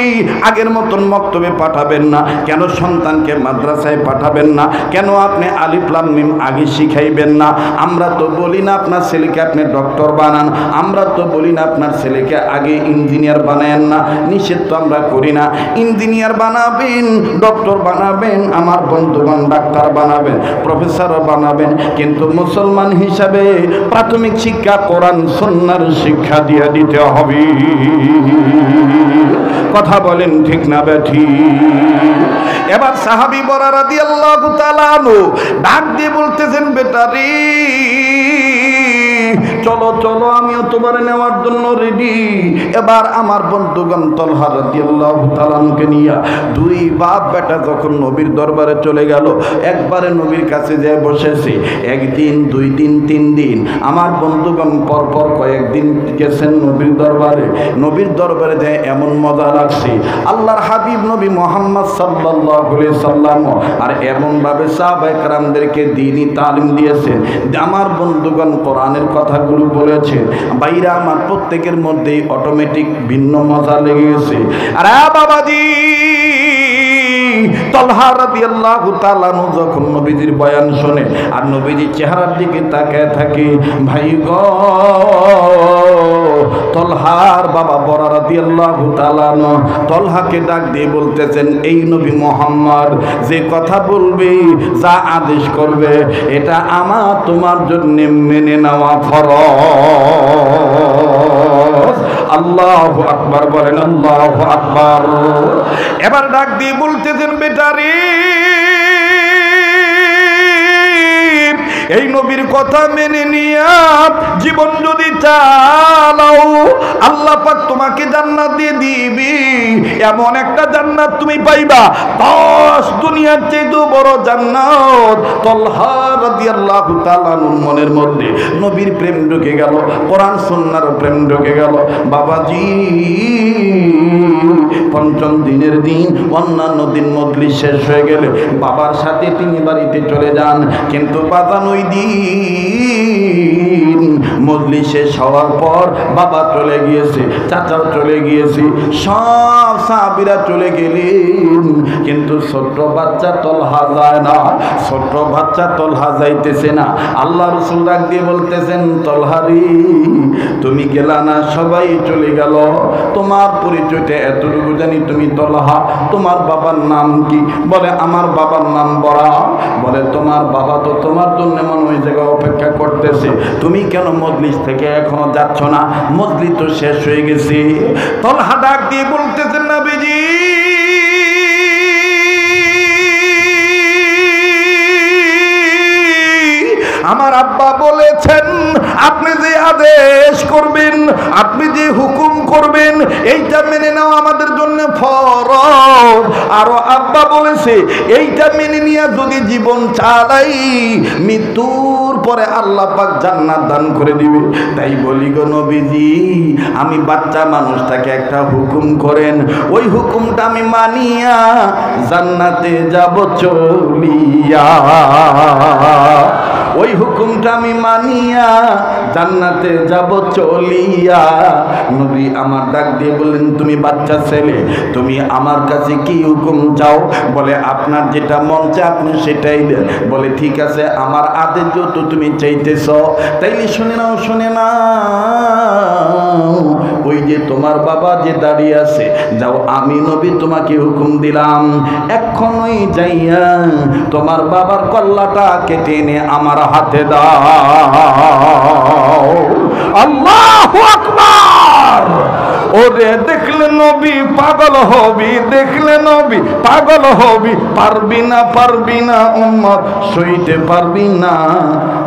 আগের মতন মক্তবে পাঠাবেন না? কেন সন্তানকে মাদ্রাসায় পাঠাবেন না? কেন আপনি আলিফ লাম মিম আগে শিখাইবেন না? আমরা তো বলি না আপনার ছেলেকে আপনি ডক্টর বানান, আমরা তো বলি না আপনার ছেলেকে আগে ইঞ্জিনিয়ার বানায়েন না। নিষেধ তো আমরা করি না। ইঞ্জিনিয়ার বানাবেন, ডক্টর বানাবেন, আমার বন্ধুগণ ডাক্তার বানাবেন, প্রফেসরও বানাবেন, কিন্তু মুসলমান হিসাবে প্রাথমিক শিক্ষা কোরআন সুন্নাহর শিক্ষা দিয়ে দিতে হবে। কথা বলেন ঠিক না বেঠিক? এবার সাহাবী বরা রাদিয়াল্লাহু তাআলা আনহু ডাক দিয়ে বলতেছেন, বেটারি চলো চলো, আমিও তোমার নেওয়ার জন্য রেডি। এবার আমার বন্ধুগণ তালহা রাদিয়াল্লাহু তাআলা কে নিয়ে দুই বাপ বেটা যখন নবীর দরবারে চলে গেল, একবারে নবীর কাছে যেয়ে বসেছে। একদিন, দুই দিন, তিন দিন, আমার বন্ধুগণ পরপর কয়েকদিন গেছেন নবীর দরবারে। নবীর দরবারে যেয়ে এমন মজা লাগছে, আল্লাহর হাবিব নবী মুহাম্মদ সাল্লাল্লাহু আলাইহি সাল্লাম আর এমনভাবে সাহাবায়ে কেরামদেরকে দ্বীনি তালিম দিয়েছেন, আমার বন্ধুগণ কোরআনের কথাগুলো বলেছেন, বাইরে আমার প্রত্যেকের মধ্যেই অটোমেটিক ভিন্ন মজা লেগে গেছে। আরে বাবাজি, তালহা রাদিয়াল্লাহু তাআলা যখন নবীজির বয়ান শুনে আর নবীজির চেহারার দিকে তাকায় থাকে, ভাই গো, তালহার বাবা বরা রাদিয়াল্লাহু তাআলা তালহাকে ডাক দিয়ে বলতেছেন, এই নবী মুহাম্মদ যে কথা বলবে, যা আদেশ করবে, এটা আমার তোমার জন্য মেনে নেওয়া ফরজ। আল্লাহু আকবার বলেন, আল্লাহু আকবার। এবার ডাক দিয়ে বলতেছেন, বেটারে এই নবীর কথা মেনে নিয়া জীবন যদি চালাও, আল্লাহ পাক তোমাকে জান্নাত দিয়ে দিবি। এমন একটা জান্নাত তুমি পাইবা, 10 দুনিয়ার চেয়ে বড় জান্নাত। তালহা রাদিয়াল্লাহু তাআলা মনের মধ্যে নবীর প্রেম ঢুকে গেল, কোরআন সুন্নাহর প্রেম ঢুকে গেল। বাবাজি, পঞ্চম দিনের দিন, অন্যান্য দিন মজলিস শেষ হয়ে গেলে বাবার সাথে তিনি বাড়িতে চলে যান, কিন্তু বাজান ওই দিন মজলিস শেষ হওয়ার পর বাবা চলে গিয়েছে, চাচাও চলে গিয়েছে, সব সাহাবীরা চলে গেলেন, কিন্তু ছোট্ট বাচ্চা তালহা যায় না। ছোট্ট বাচ্চা তালহা যাইতেছে না। আল্লাহ রাসূল ডাক দিয়ে বলতেছেন, তালহা রে তুমি গেলা না, সবাই চলে গেল, তোমার পরিচয়টা এতটুকু জানি, তুমি তালহা। তোমার বাবার নাম কি? বলে আমার বাবার নাম বরা। বলে তোমার বাবা তো তোমার জন্য মনে ওই জায়গায় অপেক্ষা করতেছে, তুমি কেন মজলিস থেকে এখনো যাচ্ছ না? মজলিস তো শেষ হয়ে গেছে। তালহা ডাক দিয়ে বলতেছেন, নবীজি আমার আব্বা বলেছেন আপনি যে আদেশ করবেন, আপনি যে হুকুম করবেন, এইটা মেনে নাও আমাদের জন্য ফরজ। আরো আব্বা বলেছে এইটা মেনে নিয়ে যদি জীবন চালাই, মৃত্যুর পরে আল্লাহ পাক জান্নাত দান করে দিবে। তাই বলি গো নবীজি, আমি বাচ্চা মানুষটাকে একটা হুকুম করেন, ওই হুকুমটা আমি মানিয়া জান্নাতে যাব চলিয়া। ওই হুকুমটা আমি মানিয়া জান্নাতে যাব চলিয়া। নবী আমার ডাক দিয়ে বললেন, তুমি বাচ্চা ছেলে, তুমি আমার কাছে কি হুকুম চাও? বলে আপনার যেটা মন চায় আপনি সেটাই দেন। বলে ঠিক আছে, আমার আদেশ যত তুমি চাইতেছ, তাইলে শুনে নাও, শুনে নাও। ওই যে তোমার বাবা যে দাঁড়িয়ে আছে, যাও, আমি নবী তোমাকে হুকুম দিলাম, এখনই যাইয়া তোমার বাবার কল্লাটা কেটে এনে আমার হাতে দাও। আল্লাহু আকবার। ওরে দেখলে নবী পাগল হবি, দেখলে নবী পাগল হবি, পারবি না উম্মত সইতে পারবি না।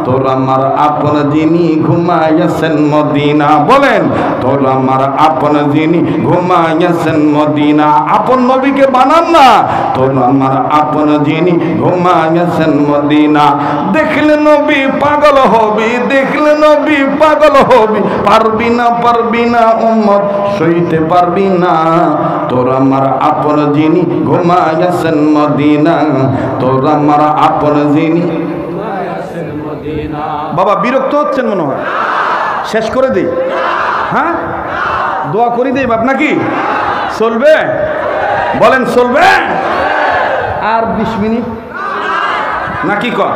তোর আমার আপন যিনি ঘুমাইয়াছেন মদিনা, বলেন তোর আমার আপন যিনি ঘুমাইয়াছেন মদিনা। আপন নবীকে বানান না, তোর আমার আপন যিনি ঘুমাইয়াছেন মদিনা। দেখলে নবী পাগল হবি, দেখলে নবী পাগল হবি, পারবি না উম্মত সইতে পারবি না। তোর আমার আপন যিনি ঘুমাইয়াছেন মদিনা, তোর আমার আপন যিনি। বাবা বিরক্ত হচ্ছেন মনে হয়, শেষ করে দিই? হ্যাঁ, দোয়া করি দেই বাপ, নাকি চলবে? বলেন চলবে? আর 20 মিনিট নাকি কর?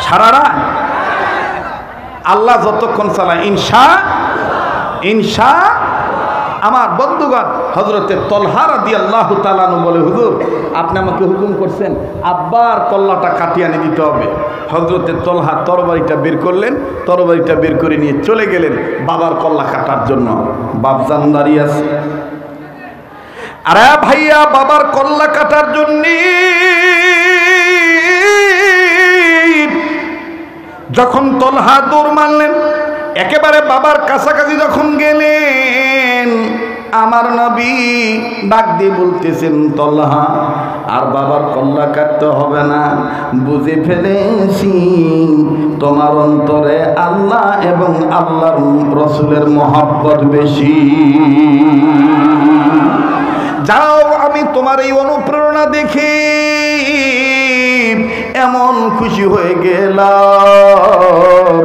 সারা রাত আল্লাহ যতক্ষণ চালায় ইনশা। আমার বন্ধুগণ, হযরতে তলহা রাদিয়াল্লাহু তাআলা আনহু বলে, হুজুর আপনি আমাকে হুকুম করছেন আব্বার কল্লাটা কাটিয়ে এনে দিতে হবে। হযরতে তলহা তরবারিটা বের করলেন, তরবারিটা বের করে নিয়ে চলে গেলেন বাবার কল্লা কাটার জন্য। বাপজান দাঁড়িয়ে আছে, আরে ভাইয়া বাবার কল্লা কাটার জন্য যখন তলহা দৌড় মারলেন, একেবারে বাবার কাছাকাছি যখন গেলেন, আমার নবী ডাক দিয়ে বলতেছেন, তলহা আর বাবার কল্লা কাটতে হবে না, বুঝে ফেলেছি তোমার অন্তরে আল্লাহ এবং আল্লাহর রাসূলের মহব্বত বেশি। যাও, আমি তোমার এই অনুপ্রেরণা দেখে এমন খুশি হয়ে গেলাম,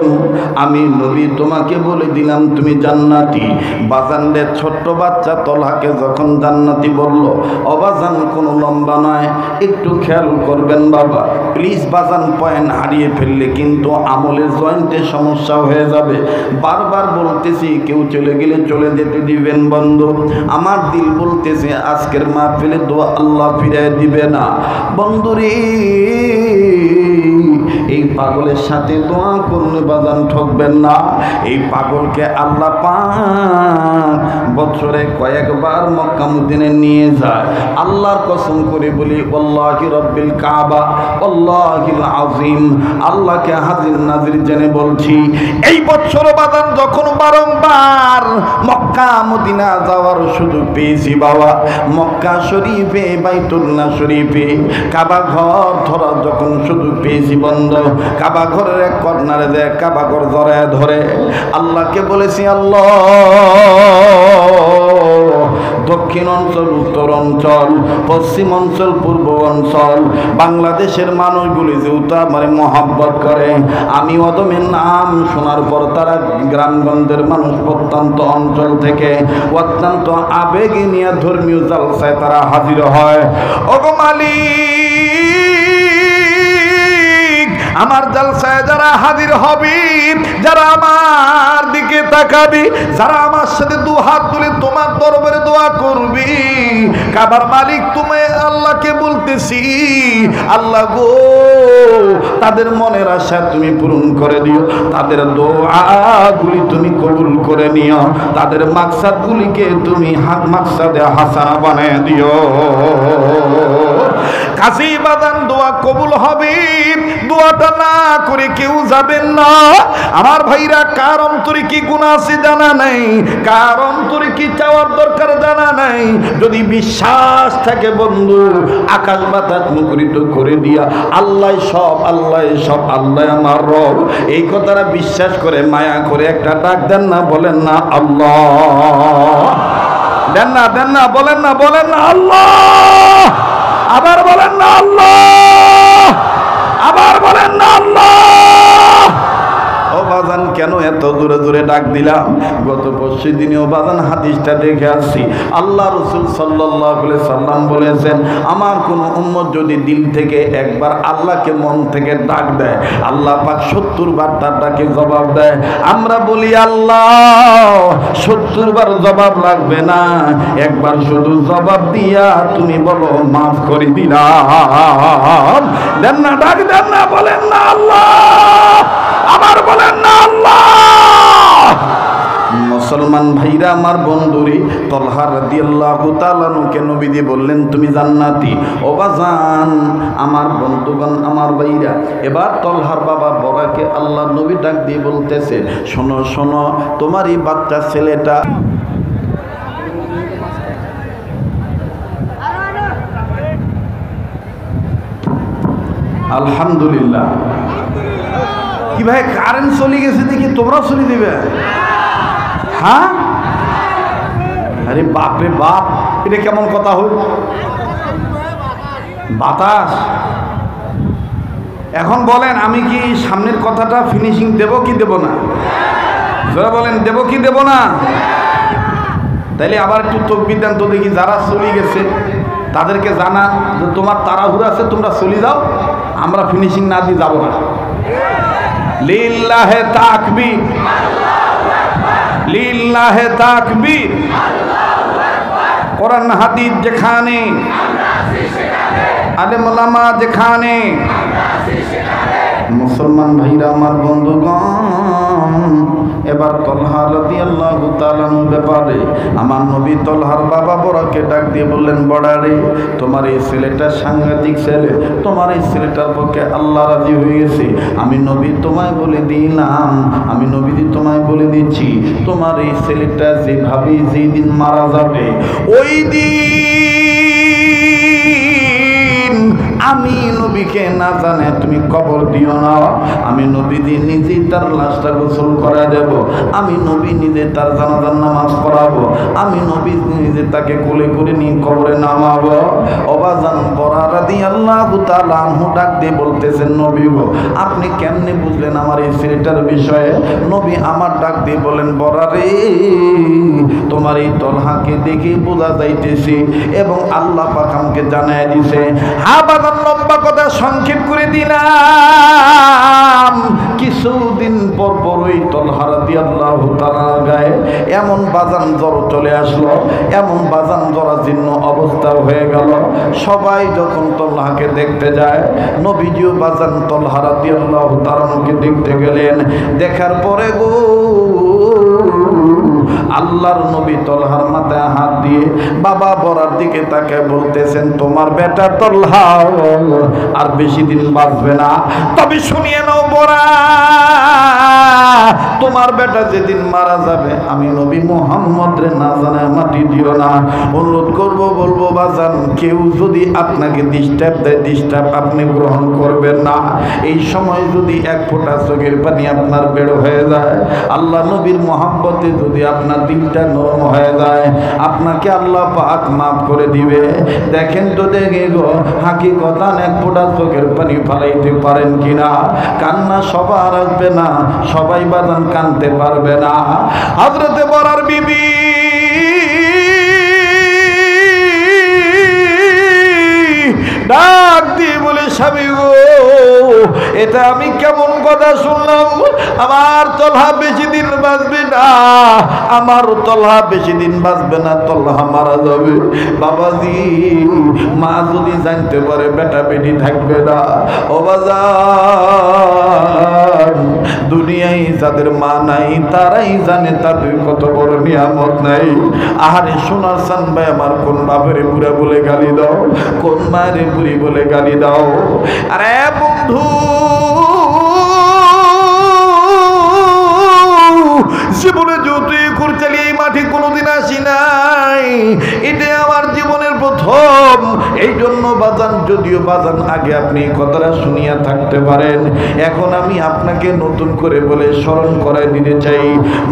আমি নবী তোমাকে বলে দিলাম তুমি জান্নাতি। বাজানরে ছোট্ট বাচ্চা তলহাকে যখন জান্নাতি বলল, অবাজান কোনো লম্বা নয়, একটু খেয়াল করবেন বাবা প্লিজ। বাজান পয়েন্ট হারিয়ে ফেললে কিন্তু আমলের জয়েন্টে সমস্যা হয়ে যাবে। বারবার বলতেছি কেউ চলে গেলে চলে যেতে দিবেন বন্ধু। আমার দিল বলতেছে আজকের মাহফিলে দোয়া আল্লাহ ফিরিয়ে দিবে না। বন্ধুরে, এই পাগলের সাথে দোয়া করলে বাজান ঠকবেন না। এই পাগলকে আল্লাহ পাক বছরে কয়েকবার মক্কা মদিনায় নিয়ে যায়। আল্লাহর কসম করে বলি, আল্লাহি রব্বিল কাবা, আল্লাহিল আযীম, আল্লাহকে হাজির নাজির জেনে বলছি, এই বছর বাজান যখন বারংবার মক্কা মদিনা যাওয়ার সুযোগ পেয়েছি বাবা, মক্কা শরীফে বাইতুল্লাহ শরীফে কাবা ঘর ধরার যখন সুযোগ পেয়েছি বন্ধ, কাবা ঘরের এক কর্নারে যায় কাবা ঘর জড়ায় ধরে আল্লাহকে বলেছি, আল্লাহ দক্ষিণ অঞ্চল, উত্তর অঞ্চল, পশ্চিম অঞ্চল, পূর্ব অঞ্চল, বাংলাদেশের মানুষগুলি যেহেতু আমার মহব্বত করে, আমি অদমের নাম শোনার পর তারা গ্রামগঞ্জের মানুষ প্রত্যন্ত অঞ্চল থেকে অত্যন্ত আবেগে নিয়ে ধর্মীয় জালসায় তারা হাজির হয়। ওগো মালিক, আমার জালসায় যারা হাজির হবি, যারা আমার দিকে তাকাবি, যারা আমার সাথে দু হাত তুলে তোমার দরবারে দোয়া করবি, কাবার মালিক তুমি আল্লাহকে বলতেছি, আল্লাহ গো তাদের মনের আশা তুমি পূরণ করে দিও, তাদের দোয়াগুলি তুমি কবুল করে নিও, তাদের মাকসাদগুলিকে তুমি মাকসাদে হাসানা বানায় দিও। কাজী বাদান দোয়া কবুল হবে, দোয়াটা না করে কেউ যাবেন না। আমার ভাইরা, কার অন্তরে কি গুনাহ আছে জানা নাই, কার অন্তরে কি চাওয়ার দরকার জানা নাই। যদি বিশ্বাস থাকে বন্ধু, আকাশ বাতাস মুখরিত করে দিয়া আল্লাহ সব, আল্লাহ সব, আল্লাহ আমার রব, এই কথাটা বিশ্বাস করে মায়া করে একটা ডাক দেন না, বলেন না আল্লাহ, দেন না, দেন না, বলেন না, বলেন না আল্লাহ, আবার বলেন না আল্লাহ, আবার বলেন না আল্লাহ। ও বাজান, কেন এত দূরে দূরে ডাক দিলাম? গত পরশু দিনেও বাজান হাদিসটা দেখে আসছি, আল্লাহ রাসূল সাল্লাল্লাহু আলাইহি সাল্লাম বলেছেন, আমার কোন উম্মত যদি দিল থেকে একবার আল্লাহকে মন থেকে ডাক দেয়, আল্লাহ পাক 70 বার তার ডাকে জবাব দেয়। আমরা বলি আল্লাহ 70 বার জবাব লাগবে না, একবার শুধু জবাব দিয়া তুমি বলো মাফ করে দিলাম। দেন না, ডাক দেন না, বলেন না আল্লাহ, আবার বলেন না আল্লাহ। মুসলমান ভাইরা আমার বন্ধুরে, তলহা রাদিয়াল্লাহু তাআলা আনহুকে নবীজি বললেন তুমি জান্নাতি। ও বাজান, আমার বন্ধুগণ, আমার ভাইরা, এবার তলহার বাবা বরাকে আল্লাহ নবী ডাক দিয়ে বলতেছে, শোনো শোনো, তোমার এই বাচ্চা ছেলেটা আলহামদুলিল্লাহ। কি ভাই, কারেন্ট চলে গেছে দেখি তোমরাও চলে দিবে? হ্যাঁ, আরে বাপরে বাপ, এটা কেমন কথা হল? বাতাস। এখন বলেন, আমি কি সামনের কথাটা ফিনিশিং দেব কি দেব না? যারা বলেন দেব কি দেব না? তাইলে আবার একটু তকবীর দেন তো দেখি। যারা চলে গেছে তাদেরকে জানান যে তোমার তাড়াহুড়া আছে, তোমরা চলে যাও, আমরা ফিনিশিং না দিয়ে যাব না। লিল্লাহে তাকবীর, লিল্লাহে তাকবীর। কোরআন হাদিস যেখানে, আলেম ওলামা যেখানে। মুসলমান ভাইরা আমার বন্ধুগণ, এবার তলহা রাদিয়াল্লাহু তাআলার ব্যাপারে আমার নবী তলহার বাবা বড়কে ডাক দিয়ে বললেন, বড়ারে, তোমার এই ছেলেটা সাংঘাতিক ছেলে, তোমার এই ছেলেটার পক্ষে আল্লাহ রাজি হয়ে গেছে। আমি নবী তোমায় বলে দিলাম, আমি নবীজি তোমায় বলে দিচ্ছি, তোমার এই ছেলেটা যেভাবে যেই দিন মারা যাবে, ওই দিন আমি নবীকে না জানে তুমি কবর দিও না। আমি নবীজি নিজেই তার লাশটা গোসল করে দেব, আমি নবী নিজে তার জানাজার নামাজ পড়াবো, আমি নবী নিজে তাকে কোলে করে নিয়ে কবরে নামাবো। অবাজান বরা রাদিয়াল্লাহু তাআলা আনহু ডাক দিয়ে বলতেছেন, নবী গো, আপনি কেমনে বুঝলেন আমার এই ছেলেটার বিষয়ে? নবী আমার ডাক দিয়ে বলেন, বরা রে, তোমার এই তলহাকে দেখে বোঝা যাইতেছে এবং আল্লাহ পাক আমাকে জানায় দিছে। হ্যাঁ বাজান, লম্বা কথা সংক্ষেপ করে দিলাম। কিছুদিন পর পরই তলহা রাদিয়াল্লাহু তাআলা গায়ে এমন বাজান জ্বর চলে আসলো, এমন বাজান জরাজীর্ণ অবস্থা হয়ে গেল। সবাই যখন তলহাকে দেখতে যায়, নবীজিও বাজান তলহা রাদিয়াল্লাহু তাআলাকে দেখতে গেলেন। দেখার পরে গো, আল্লাহর নবী তলহার মাথায় হাত দিয়ে বাবা বরার দিকে তাকে বলতেছেন, তোমার বেটা তলহা আর বেশি দিন বাঁচবে না। তবে শুনিয়ে নাও বরা, তোমার বেটা যেদিন মারা যাবে, আমি নবী মুহাম্মদ রে না জানায় মাটি দিও না। অনুরোধ করব, বলবো বাজান, কেউ যদি আপনাকে ডিস্টার্ব দেয়, ডিস্টার্ব আপনি গ্রহণ করবেন না। এই সময় যদি এক ফোঁটা চোখের পানি আপনার বের হয়ে যায়, আল্লাহ নবীর মহব্বতে যদি আপনার দিলটা নরম হয়ে যায়, আপনাকে আল্লাহ পাক মাফ করে দিবে। দেখেন তো দেখে গো, হাকিকতান এক ফোঁটা চোখের পানি ফালাইতে পারেন কিনা? কান্না সবার আসবে না, সবাই বাজান কানতে পারবে না। হযরতে বরার বিবি ডাক দিয়ে বলে, স্বামী গো, এটা আমি কেমন কথা শুনলাম? আমার তলহা বেশি দিন বাঁচবে না, আমার তলহা বেশি দিন বাঁচবে না, তলহা মারা যাবে। বাবাজি, মা যদি জানতে পারে বেটা বেটি থাকবে না। ও বাজান, দুনিয়ায় যাদের মা নাই তারাই জানে তাদের কত বড় নিয়ামত নাই। আহারে সোনার চান ভাই, আমার কোন বাপেরে বুড়া বলে গালি দাও, কোন মায়ের বুড়ি বলে গালি দাও। আরে বন্ধু, জীবনে যতই করছালি এই মাঠে কোনোদিন আসি নাই, এটা আমার জীবনের প্রথম। এই জন্য বাজান, যদিও বাজান আগে আপনি কথাটা শুনিয়া থাকতে পারেন, এখন আমি আপনাকে নতুন করে বলে স্মরণ করাই দিতে চাই,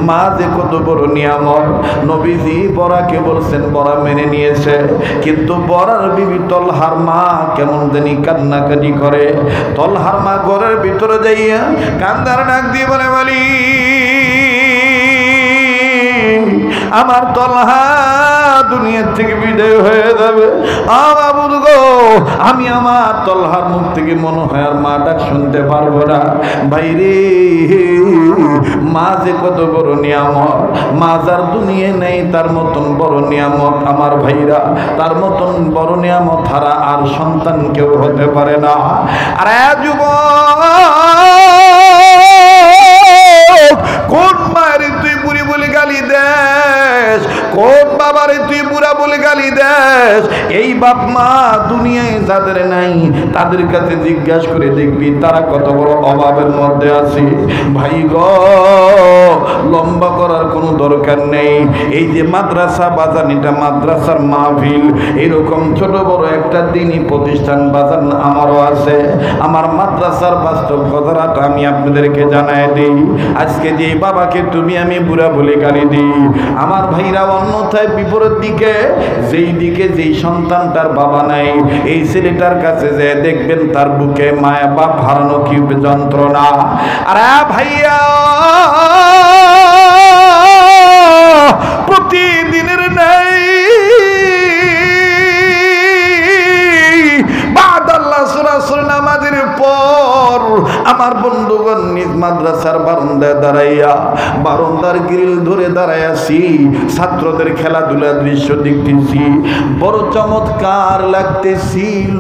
মা যে কত বড় নিয়ামত। নবীজি বরাকে বলছেন, বরা মেনে নিয়েছে, কিন্তু বরার বিবি তলহার মা কেমন জানি কান্নাকাটি করে। তলহার মা ঘরের ভিতরে যাইয়া কান্দার ডাক দিয়ে বলে, বলি আমার তলহা দুনিয়ার থেকে বিদায় হয়ে যাবে। বাবুল গো, আমি আমার তলহার মুখ থেকে মনে হয় আর মা ডাক শুনতে পারবো না। বাইরে মা যে কত বড় নিয়ামত, মা যার দুনিয়া নেই তার মতন বড় নিয়ামত আমার ভাইরা, তার মতন বড় নিয়ামত হারা আর সন্তান কেউ হতে পারে না। আর যুবক, কোন মায়ের তুই বুড়ি বলে গালি দে? কোন বাবারে তুই বুড়া বলে গালি দেস? এই বাপ মা দুনিয়ায় যাদের নাই তাদের কাছে জিজ্ঞাসা করে দেখবি তারা কত বড় অভাবের মধ্যে আছে। ভাই গো, লম্বা করার কোনো দরকার নেই। এই যে মাদ্রাসা বাজান, এটা মাদ্রাসার মাহফিল, এরকম ছোট বড় একটা দিনই প্রতিষ্ঠান বাজান আমারও আছে। আমার মাদ্রাসার বাস্তব কথাটা আমি আপনাদেরকে জানাই দিই। আজকে যে বাবাকে তুমি আমি বুড়া বলে গালি দিই, আমার ভাইরা অন্যথায় বিপরীত দিকে যেই সন্তানটার বাবা নাই, এই ছেলেটার কাছে যে দেখবেন তার বুকে মায়া বাপ হারানো কি যন্ত্রণা। আরে ভাইয়া, প্রতিদিনের নেই নামাজের পর আমার বন্ধুগণ নিজ মাদ্রাসার বারান্দায় দাঁড়াইয়া, বারান্দার গ্রিল ধরে দাঁড়াইয়াছি, ছাত্রদের খেলাধুলার দৃশ্য দেখতেছি। বড় চমৎকার লাগতেছিল,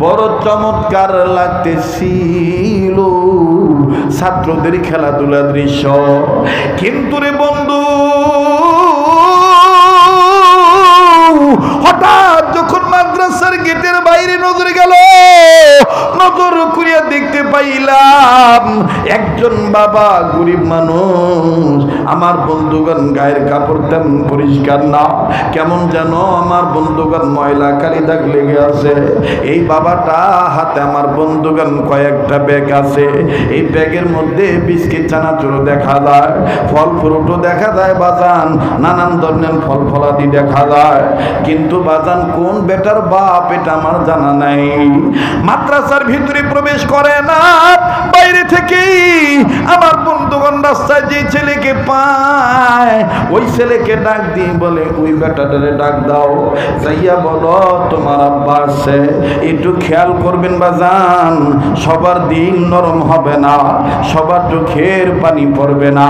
বড় চমৎকার লাগতেছিল ছাত্রদের খেলাধুলার দৃশ্য। কিন্তু রে বন্ধু, হঠাৎ যখন মাদ্রাসার গেটের বাইরে নজর গেল, নজর করিয়া দেখতে পাইলাম একজন বাবা, গরিব মানুষ। আমার বন্ধুগণ গায়ের কাপড় তেমন পরিষ্কার না, কেমন যেন আমার বন্ধুগণ ময়লা কালি দাগ লেগে আছে। এই বাবাটা হাতে আমার বন্ধুগণ কয়েকটা ব্যাগ আছে, এই ব্যাগের মধ্যে বিস্কিট চানাচুর দেখা যায়, ফল ফ্রুটও দেখা যায় বাজান, নানান ধরনের ফল ফলাদি দেখা যায়। কিন্তু বাজান কোন বেটার বাপ এটা আমার জানা নাই। মাদ্রাসার ভিতরে প্রবেশ করে না, বাইরে থেকেই আমার বন্ধুগণ রাস্তায় যে ছেলেকে পায় ওই ছেলেকে ডাক দিয়ে বলে, ওই বেটাটারে ডাক দাও, যাইয়া বলো তোমার আব্বা আছে, একটু খেয়াল করবেন বাজান, সবার দিল নরম হবে না, সবার চোখের পানি পড়বে না,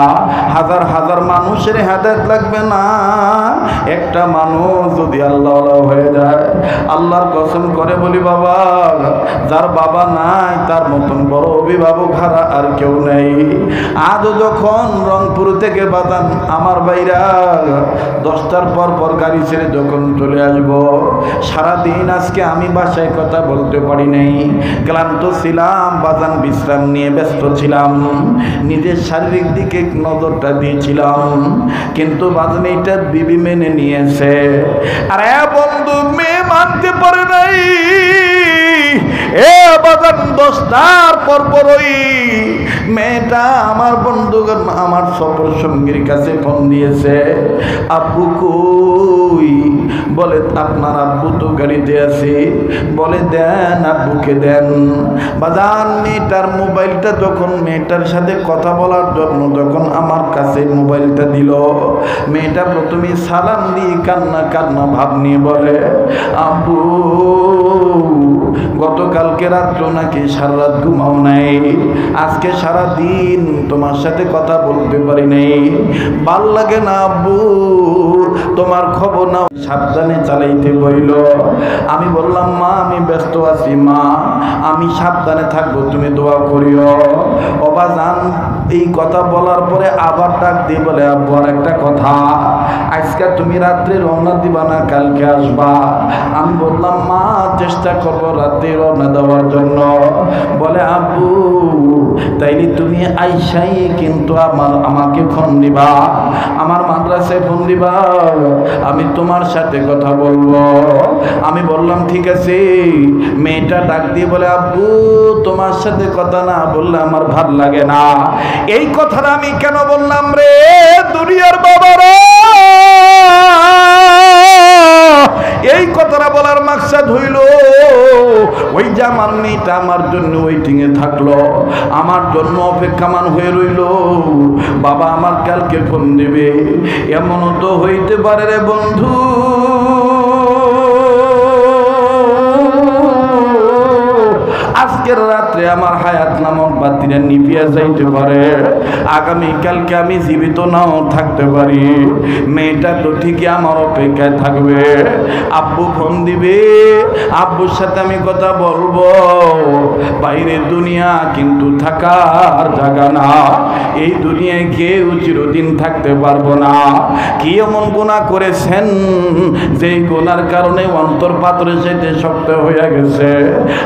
হাজার হাজার মানুষের হেদায়েত লাগবে না। একটা মানুষ যদি আল্লাহ হয়ে যায়, আল্লাহর কসম করে বলি বাবা, যার বাবা নাই তার মতন বড় অভিভাবক হারা আর কেউ নেই। আজও যখন রংপুর থেকে বাজান আমার বাইরা 10টার পর গাড়ি ছেড়ে যখন চলে আসব, সারাদিন আজকে আমি বাসায় কথা বলতে পারি নাই, ক্লান্ত ছিলাম বাজান, বিশ্রাম নিয়ে ব্যস্ত ছিলাম, নিজের শারীরিক দিকে নজরটা দিয়েছিলাম। কিন্তু বাজান এইটা বিবি মেনে নিয়েছে। আরে বন্ধু, মেয়ে মানতে পারে নাই। এ বাজান 10টার পরই মেয়েটা আমার বন্ধুগণ আমার সফর সঙ্গীর কাছে ফোন দিয়েছে, আব্বু কই? বলে আপনার আব্বু তো গাড়িতে আছে। বলে দেন আব্বুকে দেন। বাজান মেয়েটার মোবাইলটা যখন মেয়েটার সাথে কথা বলার জন্য যখন আমার কাছে মোবাইলটা দিল, মেয়েটা প্রথমে সালাম দিয়ে কান্না কান্না ভাব নিয়ে বলে, আব্বু গতকালকে রাত্র নাকি সারা রাত ঘুমাও নাই, আজকে সারা দিন তোমার সাথে কথা বলতে পারি নাই, ভাল লাগে না আব্বু, তোমার খবর নাও, সাবধানে চালাইতে বইল। আমি বললাম, মা আমি ব্যস্ত আছি, মা আমি সাবধানে থাকবো, তুমি দোয়া করিও। বাজান এই কথা বলার পরে আবার ডাক দিয়ে বলে, আব্বু আর একটা কথা, আজকে তুমি রাত্রে রওনা দিবা না কালকে আসবা? আমি বললাম, মা চেষ্টা করবো রাত্রে রওনা দেওয়ার জন্য। বলে, আব্বু তাইলে তুমি আইসাই কিন্তু আমাকে ফোন দিবা, আমার মাদ্রাসায় ফোন দিবা, আমি তোমার সাথে কথা বলবো। আমি বললাম ঠিক আছে। মেয়েটা ডাক দিয়ে বলে, আব্বু তোমার সাথে কথা না বললে আমার ভাল লাগে না। এই কথাটা আমি কেন বললাম রে দুনিয়ার বাবারা? এই কথাটা বলার মাকসাদ হইল, ওই যে আমার মেয়েটা আমার জন্য ওয়েটিং এ থাকলো, আমার জন্য অপেক্ষামান হয়ে রইল, বাবা আমার কালকে ফোন দেবে। এমনও তো হইতে পারে রে বন্ধু, আজকের রাত রাত্রে আমার হায়াত নামক বাতিটা নিভিয়া যাইতে পারে, আগামীকালকে আমি জীবিত নাও থাকতে পারি, মেয়েটা তো ঠিকই আমার অপেক্ষায় থাকবে। আব্বু ফোন দিবে, আব্বুর সাথে আমি কথা বলবো। বাইরে দুনিয়া কিন্তু থাকার জায়গা না, এই দুনিয়ায় কেউ চিরদিন থাকতে পারবো না। কি এমন গুনাহ করেছেন যেই গুনার কারণে অন্তর পাথরের সাথে শক্ত হয়ে গেছে?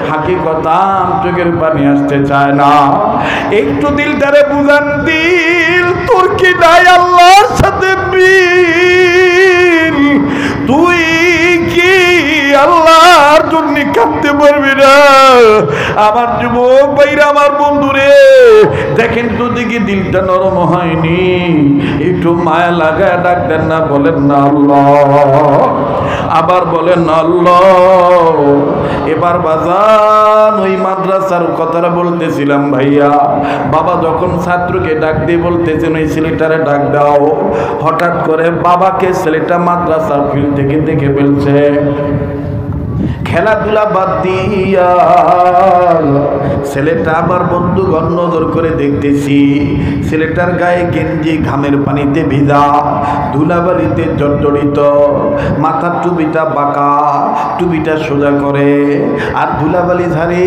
হাকিকতা চোখের পানি আসতে চায় না। একটু দিলটারে বুঝান, দিল তোর কি নাই আল্লাহর সাথে মিল? তুই কি আল্লাহর জন্য কাঁদতে পারবি না? আমার যুবক ভাইরা, আমার বন্ধুরে দেখেন তো দেখি দিলটা নরম হয়নি? একটু মায়া লাগায় ডাক দেন না, বলেন না আল্লাহ, আবার বলেন আল্লাহ। এবার বাজান ওই মাদ্রাসার কথাটা বলতেছিলাম ভাইয়া, বাবা যখন ছাত্রকে ডাক দিয়ে বলতেছেন ওই ছেলেটারে ডাক দাও, হঠাৎ করে বাবাকে ছেলেটা মাদ্রাসার ফিল্ড থেকে দেখে ফেলছে। খেলাধুলা বাদ দিয়া ছেলেটা আবার বন্ধুগণ নজর করে দেখতেছি ছেলেটার গায়ে গেঞ্জি ঘামের পানিতে ভিজা, ধুলাবালিতে জর্জরিত, মাথার টুপিটা বাঁকা, টুপিটা সোজা করে আর ধুলাবালি ঝাড়ে।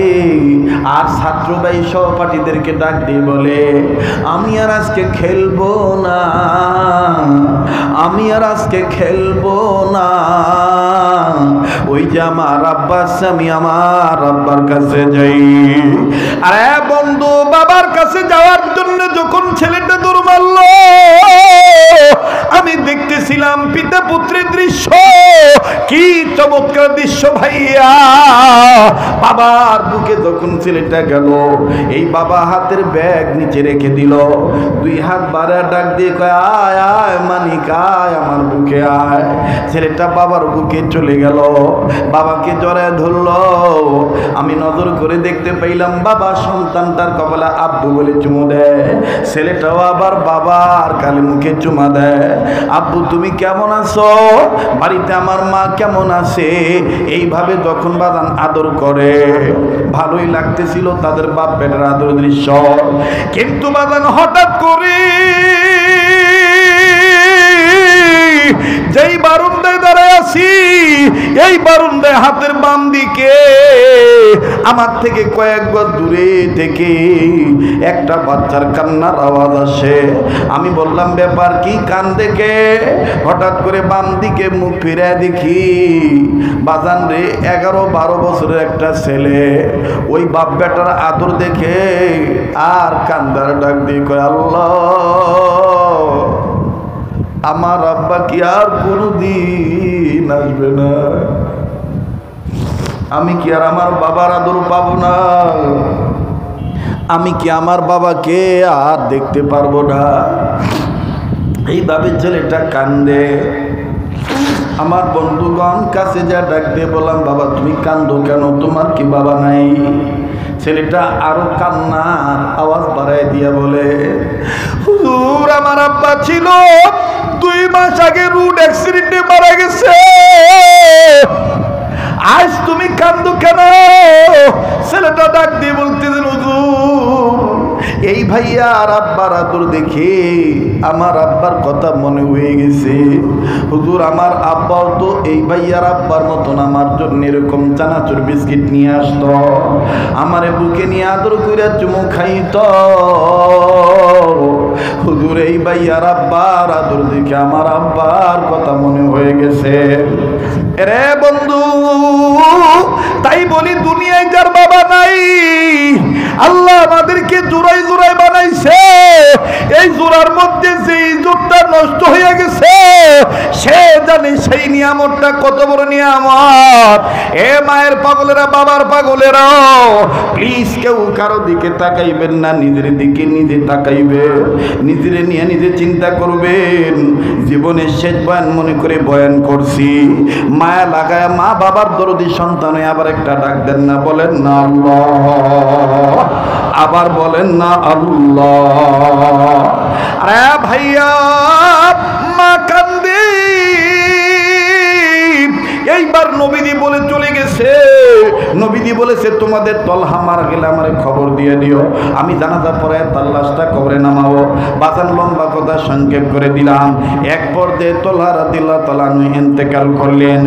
আর ছাত্র ভাই সহপাঠীদেরকে ডাক দিয়ে বলে, আমি আর আজকে খেলবো না, আমি আর আজকে খেলবো না। ওই যে আমার আব্বা, আমি আমার আব্বার কাছে যাই। আরে বন্ধু, বাবার কাছে যাওয়ার জন্য যখন ছেলেটা দৌড় মারল, আমি দেখতেছিলাম পিতা পুত্রের দৃশ্য। কি চমৎকার দৃশ্য ভাইয়া! বাবার বুকে যখন ছেলেটা গেল, এই বাবা হাতের ব্যাগ নিচে রেখে দিল, দুই হাত বাড়া ডাক দিয়ে কয়, আয় আয় মানিক আয়, আমার বুকে আয়। ছেলেটা বাবার বুকে চলে গেল, বাবাকে জড়ায় ধরলো। আমি নজর করে দেখতে পাইলাম বাবা সন্তানটার কপালে আব্বু বলে চুমু দেয়, ছেলেটাও আবার বাবার কালে মুখে চুমা দেয়। আব্বু তুমি কেমন আছো? বাড়িতে আমার মা কেমন আছে? এইভাবে যখন বাজান আদর করে, ভালোই লাগতেছিল তাদের বাপ বেটার আদর দৃশ্য। কিন্তু বাজান হঠাৎ করে যেই বারান্দায় দাঁড়ায় আছি, এই বারান্দায় হাতের বাম দিকে আমার থেকে কয়েক গজ দূরে থেকে একটা বাচ্চার কান্নার আওয়াজ আসে। আমি বললাম ব্যাপার কি, কান দেখে? হঠাৎ করে বাম দিকে মুখ ফিরে দেখি বাজান রে 11-12 বছরের একটা ছেলে, ওই বাপ বেটার আদর দেখে আর কান্দার ডাক দিয়ে কয়, আল্লাহ আমার আব্বা কি আর কোনদিন আসবে না? আমি কি আর আমার বাবার আদর পাবো না? আমি কি আমার বাবাকে আর দেখতে পারবো না? এইভাবে ছেলেটা কান্দে। আমার বন্ধুগণ কাছে যা ডাক দিয়ে বললাম, বাবা তুমি কান্দো কেন? তোমার কি বাবা নাই? ছেলেটা আরো কান্নার আওয়াজ বাড়ায় দিয়া বলে, হুজুর আমার আব্বা ছিল 2 মাস আগে রোড অ্যাক্সিডেন্টে মারা গেছে। আজ তুমি কান্দো কেন? ছেলেটা ডাক দিয়ে বলতেছেন, হুজুর এই ভাইয়া আর আব্বার আদর দেখে আমার আব্বার কথা মনে হয়ে গেছে। হুজুর আমার আব্বাও তো এই ভাইয়ার আব্বার মতন আমার জন্য এরকম চানাচুর বিস্কিট নিয়ে আসতো, আমারে বুকে নিয়ে আদর করে চুমু খাইতো। হুজুর এই ভাইয়ার আব্বার আদর দেখে আমার আব্বার কথা মনে হয়ে গেছে। রে বন্ধু, তাই বলি দুনিয়ায় যার বাবা নাই, আল্লাহ আমাদেরকে জোড়ায় জোড়ায় বানাইছে। এই জোড়ার মধ্যে যে ইজ্জতটা নষ্ট হয়ে গেছে, সে জানে সেই নিয়ামতটা কত বড় নিয়ামত। এ মায়ের পাগলেরা, বাবার পাগলেরাও প্লিজ কেউ কারো দিকে তাকাইবেন না, নিজের দিকে নিজে তাকাইবে, নিজের নিয়ে নিজে চিন্তা করবেন। জীবনের শেষ বয়ান মনে করে বয়ান করছি। মায়া লাগায় মা বাবার দরদি সন্তান হয়ে আবার একটা ডাক দেন না, বলেন না আল্লাহ, আবার বলেন না আল্লাহ। আরে ভাইয়া, মা কান্দে, এইবার নবীজি বলে চলে গেছে, নবীজি বলেছে তোমাদের তলহা মারা গেলে আমারে খবর দিয়ে দিও, আমি জানাজা পড়ায় তার লাশটা কবরে নামাবো। বাজান লম্বা কথা সংক্ষেপ করে দিলাম। এক পর্যায়ে তলহা রাদিয়াল্লাহু তাআলা আনহু ইন্তেকাল করলেন।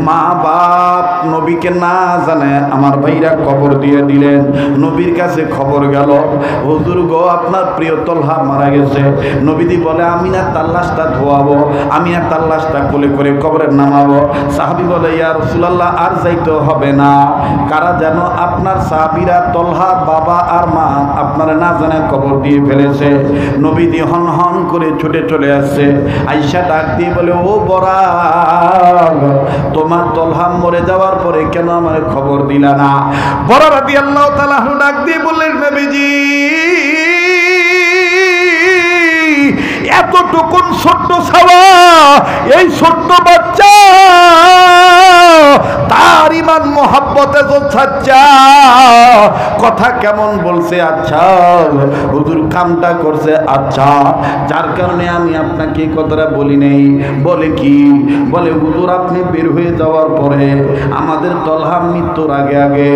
মা বাপ নবীকে না জানে আমার ভাইরা কবর দিয়ে দিলেন। নবীর কাছে খবর গেল, হুজুর গো আপনার প্রিয় তলহা মারা গেছে। নবীজি বলে আমি না তার লাশটা ধোয়াবো, আমি না তার লাশটা কোলে করে কবরে নামাবো। সাহাবী বলে ইয়া রাসূলুল্লাহ আর যাইতে হবে না, কারা যেন আপনার সাহাবীরা তলহার বাবা আর মা আপনার না জানে কবর দিয়ে ফেলেছে। নবীজি হন হন করে ছুটে চলে আসছে। আয়েশা ডাক দিয়ে বলে ও বরাক, তোমার তলহা মরে যাওয়ার পরে কেন আমার খবর দিলা না? বরাক রাদিয়াল্লাহু তাআলা ডাক দিয়ে বললেন নবীজি এতটুকুন ছোট্ট ছাওয়া, এই ছোট্ট বাচ্চা তার ইমান মোহাব্বতে সাচ্চা, কথা কেমন বলছে আচ্ছা, হুজুর কামটা করছে আচ্ছা, যার কারণে আমি আপনাকে কথাটা বলি নেই। বলে কি? বলে হুজুর আপনি বের হয়ে যাওয়ার পরে আমাদের তলহা মৃত্যুর আগে আগে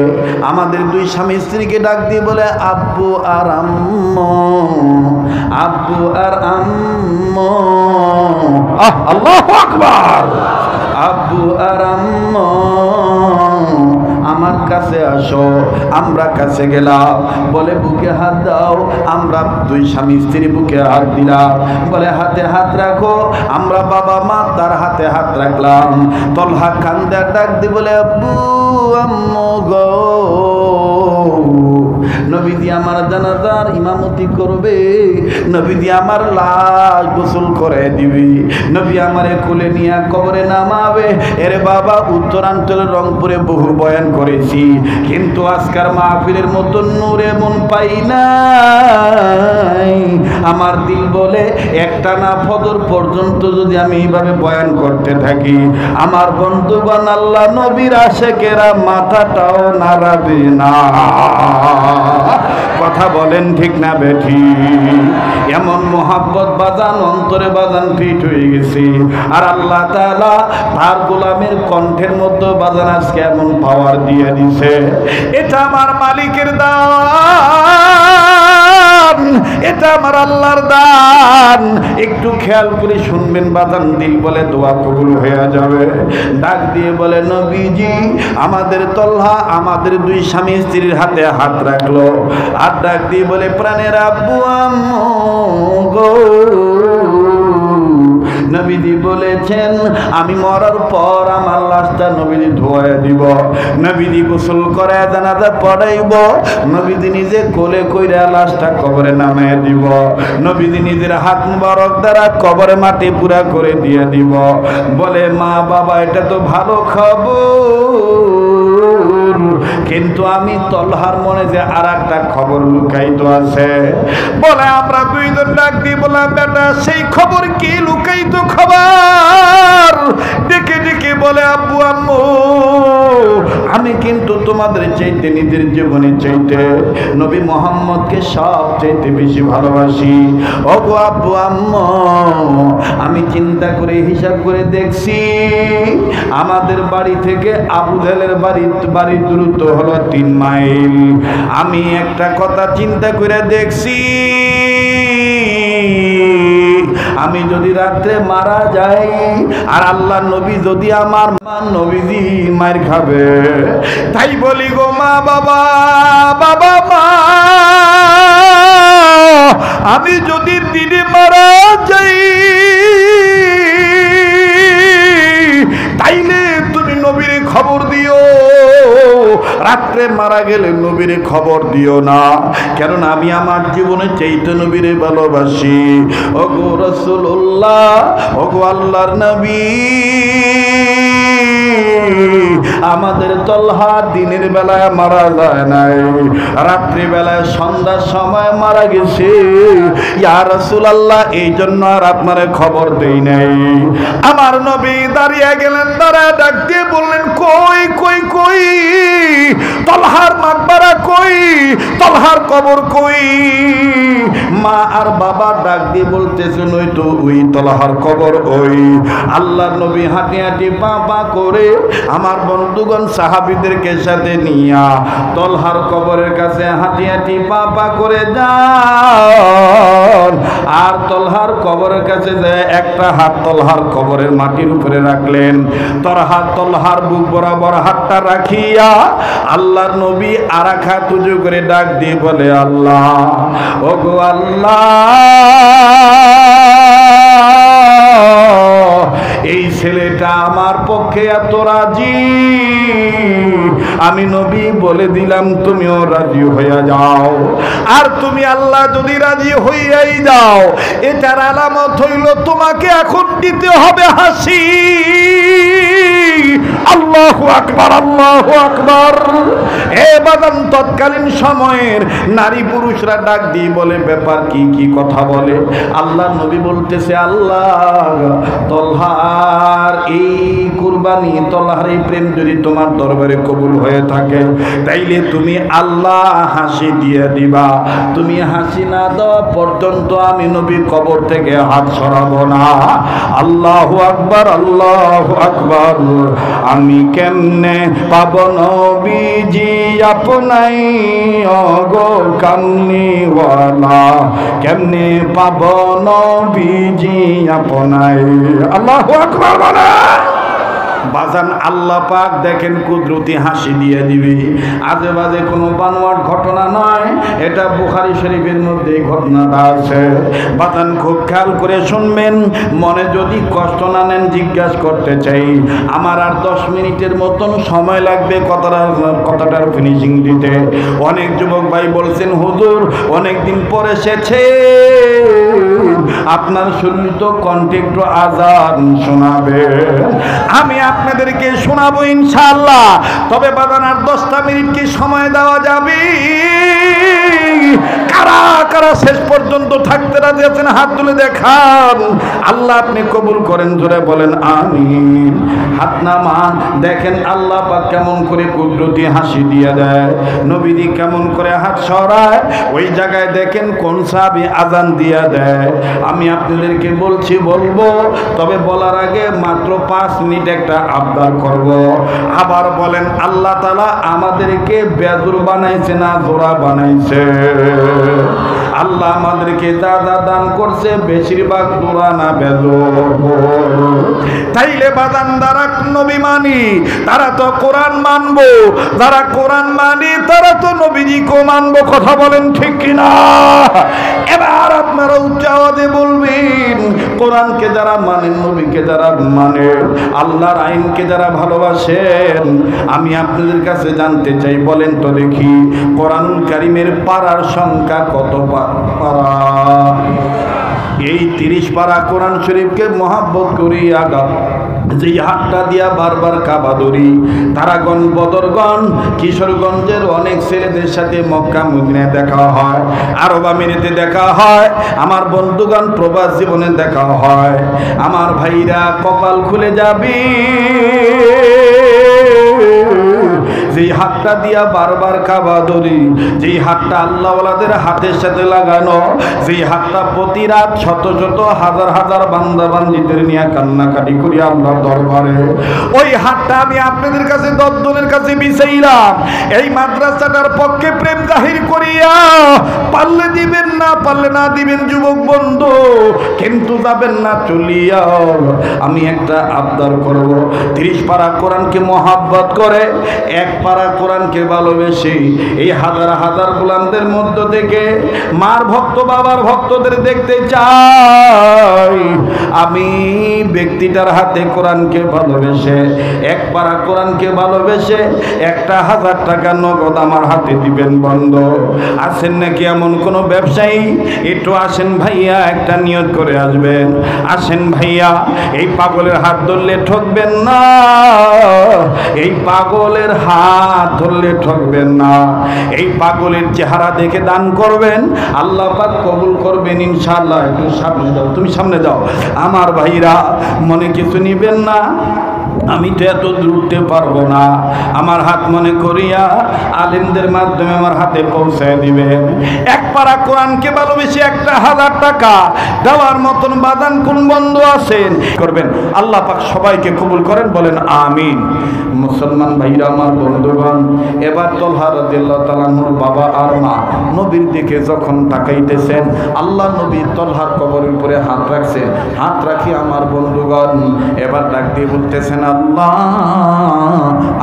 আমাদের দুই স্বামী স্ত্রীকে ডাক দিয়ে বলে আব্বু আর আম্মু, আব্বু আর আম্মু, আল্লাহু আকবার, আব্বু আর আম্মু আমার কাছে আসো। আমরা কাছে গেলাম, বলে বুকে হাত দাও। আমরা দুই স্বামী স্ত্রী বুকে হাত দিলাম। বলে হাতে হাত রাখো। আমরা বাবা মা তার হাতে হাত রাখলাম। তলহা কান্দা ডাক দি বলে আব্বু আম্মু গো, নবীজি আমার জানাজার ইমামতি করবে, নবীজি আমার লাশ গোসল করে দিবে, নবী আমারে কোলে নিয়ে কবরে নামাবে। এর বাবা উত্তরাঞ্চলের রংপুরে বহু বয়ান করেছি, কিন্তু আজকার মাহফিলের মতন নূরে মন পাই নাই। আমার দিল বলে একটা না ফজর পর্যন্ত যদি আমি এইভাবে বয়ান করতে থাকি, আমার বন্ধুগণ আল্লাহ নবীর আশেকেরা মাথাটাও নাড়াবে না। কথা বলেন ঠিক না বেঠি? এমন মোহাব্বত বাজান অন্তরে বাজান ফিট হয়ে গেছে। আর আল্লাহ তাআলা তার গোলামের কণ্ঠের মধ্যে বাজান আজকে এমন পাওয়ার দিয়ে দিছে। এটা আমার মালিকের দান, এটা আমার আল্লাহর দান। একটু খেয়াল করে শুনবেন বাজান, দিল বলে দোয়া কবুল হয়ে যাবে। ডাক দিয়ে বলে নবীজি আমাদের তলহা আমাদের দুই স্বামী স্ত্রীর হাতে হাত রাখলো। আর ডাক দিয়ে বলে প্রাণের আব্বু আম্মু গো, নবীজি বলেছেন আমি মরার পর আমার লাশটা নবীজি ধোয়া দিব, নবীজি গোসল করে জানাজা পড়াইব, নবীজি নিজে কোলে কইরা লাশটা কবরে নামিয়ে দিব, নবীজি নিজের হাত মুবারক দ্বারা কবরে মাটি পুরা করে দিয়ে দিব। বলে মা বাবা এটা তো ভালো খবর, কিন্তু আমি তলহার মনে যে আর একটা খবর লুকায়িত আছে। বলে আমরা দুইজন ডাক দিয়ে বললাম বেটা সেই খবর কি লুকায়িত খবর? ডেকে ডেকে বলে আব্বু আম্মু আমি কিন্তু তোমাদের চাইতে নিজের জীবনের চাইতে নবী মুহাম্মদকে সব চাইতে বেশি ভালোবাসি। ওগো আব্বু আম্মু আমি চিন্তা করে হিসাব করে দেখছি আমাদের বাড়ি থেকে আবু জাহেলের বাড়ি দূরত্ব হলো 3 মাইল। আমি একটা কথা চিন্তা করে দেখছি, আমি যদি রাত্রে মারা যাই আর আল্লাহ নবী যদি আমার নবীজি মার খাবে, তাই বলি গো মা বাবা বাবা মা আমি যদি দিনে মারা যাই তাইলে তুমি নবীর খবর দিও, রাত্রে মারা গেলে নবীর খবর দিও না, কারণ আমি আমার জীবনে চাইতে নবীরে ভালোবাসি। ওগো রাসূলুল্লাহ ওগো আল্লাহর নবী আমাদের তলহা দিনের বেলায় মারা যায় নাই, রাত্রি বেলায় সন্ধ্যার সময় মারা গেছে। ইয়া রাসূলুল্লাহ এই জন্য আর আপনারে খবর দেই নাই। আমার নবী দাঁড়িয়ে গেলেন, দাঁড়ায় ডাক দিয়ে বললেন কই কই কই তলহা তলহার মাকবারা কই, তলহার কবর কই? মা আর বাবা ডাক দিয়ে বলতেছেন ওই তো ওই তলহার কবর ওই। আল্লাহর নবী হাঁটি হাঁটি পা পা করে আমার বন্ধুগণ সাহাবীদেরকে সাথে নিয়া তলহার কবরের কাছে হাঁটি হাঁটি পা পা করে যান। আর তলহার কবরের কাছে যায় একটা হাত তলহার কবরের মাটির উপরে রাখলেন, তলহার বুক বরাবর হাতটা রাখিয়া আল্লাহর নবী আর এক হাত উঁচু করে ডাক দিয়ে বলে আল্লাহ, ওগো আল্লাহ, এই ছেলেটা আমার পক্ষে এত রাজি, আমি নবী বলে দিলাম তুমিও রাজি হইয়া যাও। আর তুমি আল্লাহ যদি রাজি হইয়াই যাও, এটার আলামত হইল তোমাকে এখন দিতে হবে হাসি। আল্লাহু আকবার, আল্লাহু আকবার। এ বাদান তৎকালীন সময়ের নারী পুরুষরা ডাক দিয়ে বলে ব্যাপার কি, কি কথা বলে? আল্লাহ নবী বলতেছে আল্লাহ, তলহার এই কুরবানি, তলহার এই প্রেম যদি তোমার দরবারে কবুল হয়ে থাকে, তাইলে তুমি আল্লাহ হাসি দিয়ে দিবা। তুমি হাসি না দেওয়া পর্যন্ত আমি নবী কবর থেকে হাত সরাবো না। আল্লাহু আকবার, আল্লাহু আকবার। আমি কেমনে পাব নবীজি আপনাই ওগো কামনিওয়ালা, কেমনে পাব নবীজি আপনাই। আল্লাহু আকবার বলে বাজান আল্লাহ পাক দেখেন কুদরতি হাসি দিয়ে দিবে। আজে বাজে কোনো বানোয়াট ঘটনা নয়, এটা বুখারী শরীফের মধ্যে এই ঘটনাটা আছে। বাজান খুব খেয়াল করে শুনবেন, মনে যদি কষ্ট না নেন জিজ্ঞাসা করতে চাই। আমার আর 10 মিনিটের মতন সময় লাগবে কথাটার ফিনিশিং দিতে। অনেক যুবক ভাই বলছেন হুজুর অনেক দিন পরে এসেছে, আপনার শুনিত কণ্ঠে একটু আজান শোনাবে। আমি আপনাদেরকে শোনাবো ইনশাআল্লাহ। তবে বাজান আর 10টা মিনিট কি সময় দেওয়া যাবে? কারা কারা শেষ পর্যন্ত থাকতে রাজি আছেন হাত তুলে দেখান। আল্লাহ আপনি কবুল করেন, জোরে বলেন আমিন। হাত নামান। দেখেন আল্লাহ পাক কেমন করে কুদরতি হাসি দিয়ে দেয়, নবীজি কেমন করে হাত সরায়। ওই জায়গায় দেখেন কোন সাহাবী আজান দিয়া দেয়। আমি আপনাদেরকে বলবো, তবে বলার আগে মাত্র 5 মিনিট একটা আবদার করব। আবার বলেন আল্লাহ তাআলা আমাদেরকে বেজুর বানাইছে না জোড়া বানাইছে? আল্লাহ আমাদেরকে যা যা দান করছে বেশিরভাগ জোড়া না বেজুর। তাইলে বাদান যারা নবী মানি তারা তো কোরআন মানবো, যারা কোরআন মানি তারা তো নবীজিকে মানবো। কথা বলেন ঠিক কিনা? এবার আপনারা উচ্চ আওয়াজে বলবেন, কোরআনকে যারা মানেন, নবীকে যারা মানেন, আল্লাহর আইনকে যারা ভালোবাসেন, আমি আপনাদের কাছে জানতে চাই, বলেন তো দেখি কোরআনুল কারীমের পারার সংখ্যা কত পারা? এই 30 পারা কোরআন শরীফকে মহাব্বত করি আগা যেই হাতটা দিয়া বারবার কাবা ধরি। তারাগণ, বদরগণ, কিশোরগঞ্জের অনেক ছেলেদের সাথে মক্কা মদিনায় দেখা হয়, আরব আমিরাতে দেখা হয়, আমার বন্ধুগণ প্রবাস জীবনে দেখা হয়। আমার ভাইরা কপাল খুলে যাবি, যেই হাতটা দিয়া বারবার কাবা ধরি, যেই হাতটা আল্লাহওয়ালাদের হাতের সাথে লাগানো, যেই হাতটা প্রতি রাত শত শত হাজার হাজার বান্দা বান্দিদের নিয়ে কান্নাকাটি করি আল্লাহর দরবারে, ওই হাতটা আমি আপনাদের কাছে 10 জনের কাছে বিছাইলাম। এই মাদ্রাসাটার পক্ষে প্রেম জাহির করিয়া, পারলে দিবেন, না পারলে না দিবেন যুবক বন্ধু, কিন্তু যাবেন না চলিয়া। আমি একটা আবদার করব, 30 পারা কোরআনকে মহাব্বত করে, 1 পারা কোরআনকে ভালোবেসে, এই হাজার হাজার গোলামদের মধ্য থেকে মার ভক্ত বাবার ভক্তদের দেখতে চাই। আমি ব্যক্তিটার হাতে কোরআনকে ভালোবেসে, 1 পারা কোরআনকে ভালোবেসে 1000 টাকা নগদ আমার হাতে দিবেন। বন্ধ আছেন নাকি এমন কোন ব্যবসায়ী? একটু আসেন ভাইয়া, একটা নিয়ত করে আসবেন। আসেন ভাইয়া, এই পাগলের হাত ধরলে ঠকবেন না, এই পাগলের হাত ধরলে ঠকবেন না। এই পাগলের চেহারা দেখে দান করবেন, আল্লাহ পাক কবুল করবেন ইনশাআল্লাহ। একটু সামনে যাও, তুমি সামনে যাও। আমার ভাইরা মনে কিছু নিবেন না, আমি তো এত দূর উঠতে পারবো না, আমার হাত মনে করিয়া আলেমদের মাধ্যমে আমার হাতে পৌঁছায় দিবেন। এক পারা কোরআনকে ভালোবেসে 1000 টাকা দেওয়ার মতন বাদান কোন বন্ধু আছেন করবেন। আল্লাহ পাক সবাইকে কবুল করেন, বলেন আমিন। মুসলমান ভাইরা আমার বন্ধুগণ, এবার তলহা রাদিয়াল্লাহু তাআলা আনহুর বাবা আর মা নবীর দিকে যখন তাকাইতেছেন, আল্লাহ নবী তলহার কবরের উপরে হাত রাখছেন। হাত রাখি আমার বন্ধুগণ এবার ডাক দিয়ে বলতেছেন, আল্লাহ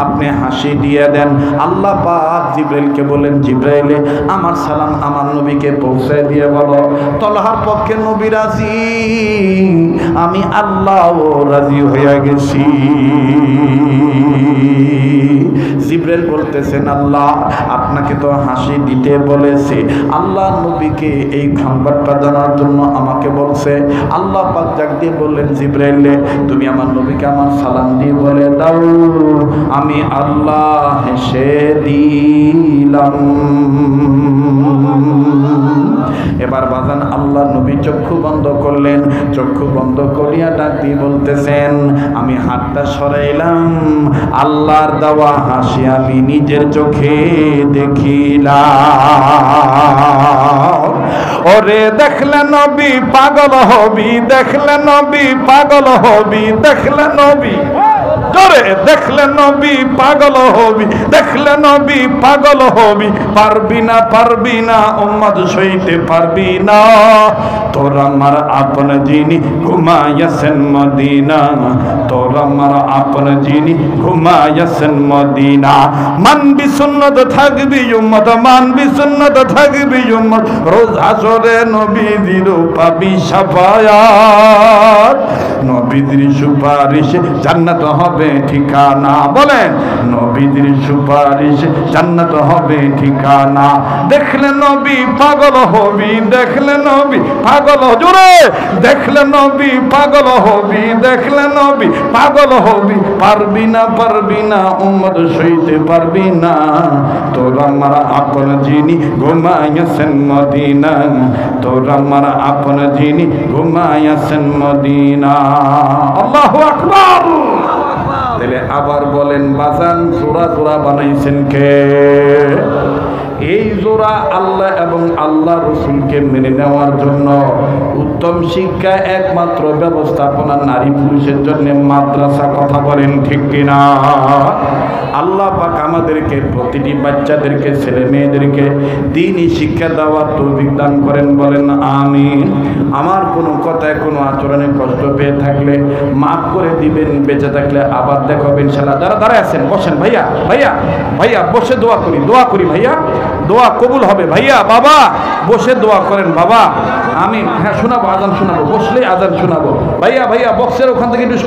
আপনি হাসি দিয়ে দেন। আল্লাহ পাক জিবরাইলকে বলেন, জিবরাইলে আমার সালাম আমার নবীকে পৌঁছে দিয়ে বলো তলহার পক্ষে নবী রাজি, আমি আল্লাহও রাজি হয়ে গেছি। জিবরাইল বলতেছেন, আল্লাহ আপনাকে তো হাসি দিতে বলেছে, আল্লাহ নবীকে এই সংবাদটা জানার জন্য আমাকে বলছে। আল্লাহ পাক ডাক দিয়ে বললেন, জিবরাইলে তুমি আমার নবীকে আমার সালাম দিয়ে বলে দাও আমি আল্লাহ হেসে দিলাম। এবার বাজান আল্লাহ নবী চক্ষু বন্ধ করলেন, চক্ষু বন্ধ করিয়া ডাক দিয়ে বলতেছেন, আমি হাতটা সরাইলাম, আল্লাহর দেওয়া হাসি আমি নিজের চোখে দেখিলাম। ওরে দেখলে নবী পাগল হবি, দেখলে নবী পাগল হবি, দেখলে নবী করে দেখলে নবী পাগল হবি, দেখলে নবী পাগল হবি, পারবি না পারবি না উম্মত সইতে পারবি না। তোর আমার আপন যিনি ঘুমাইয়াছেন মদিনা, তোর আমার আপন যিনি ঘুমাইয়াছেন মদিনা। মানবি সুন্নত থাকবি উম্মত, মানবি সুন্নত থাকবি উম্মত, রোজ হাসরে নবীদের পাবি শাফায়াত। নবীদের সুপারিশে জান্নাত হবে ঠিকানা, বলেন নবীদের সুপারিশে জান্নাত হবে ঠিকানা। দেখলে নবী পাগল হবি, দেখলে নবী পাগল, জোরে দেখলে নবী পাগল হবি, দেখলে নবী পাগল হবি, পারবি না পারবি না উম্মত সইতে পারবি না। তোর আমার আপন যিনি ঘুমাইয়াছেন মদিনা, তোর আমার আপন যিনি ঘুমাইয়াছেন মদিনা। আল্লাহু আকবার। তাহলে আবার বলেন বাজান জোড়া জোড়া বানাইছেন কে? এই জোড়া আল্লাহ এবং আল্লাহ রসুলকে মেনে নেওয়ার জন্য উত্তম শিক্ষা একমাত্র ব্যবস্থাপনা নারী পুরুষের জন্য মাদ্রাসা। কথা বলেন ঠিক কিনা? আল্লাহ পাক আমাদেরকে প্রতিটি বাচ্চাদেরকে ছেলে মেয়েদেরকে দ্বীনি শিক্ষা দেওয়ার তৌফিক দান করেন, বলেন আমিন। আমার কোনো কথায় কোনো আচরণে কষ্ট পেয়ে থাকলে মাফ করে দিবেন, বেঁচে থাকলে আবার দেখাবেন ইনশাআল্লাহ। যারা দাঁড়ায় আছেন বসেন, ভাইয়া ভাইয়া ভাইয়া বসে দোয়া করি, দোয়া করি ভাইয়া, দোয়া কবুল হবে ভাইয়া। বাবা বসে দোয়া করেন বাবা, আমি হ্যাঁ শোনাবো, আজান শোনাবো, বসলেই আজান শোনাবো। ভাইয়া ভাইয়া বক্সের ওখান থেকে একটু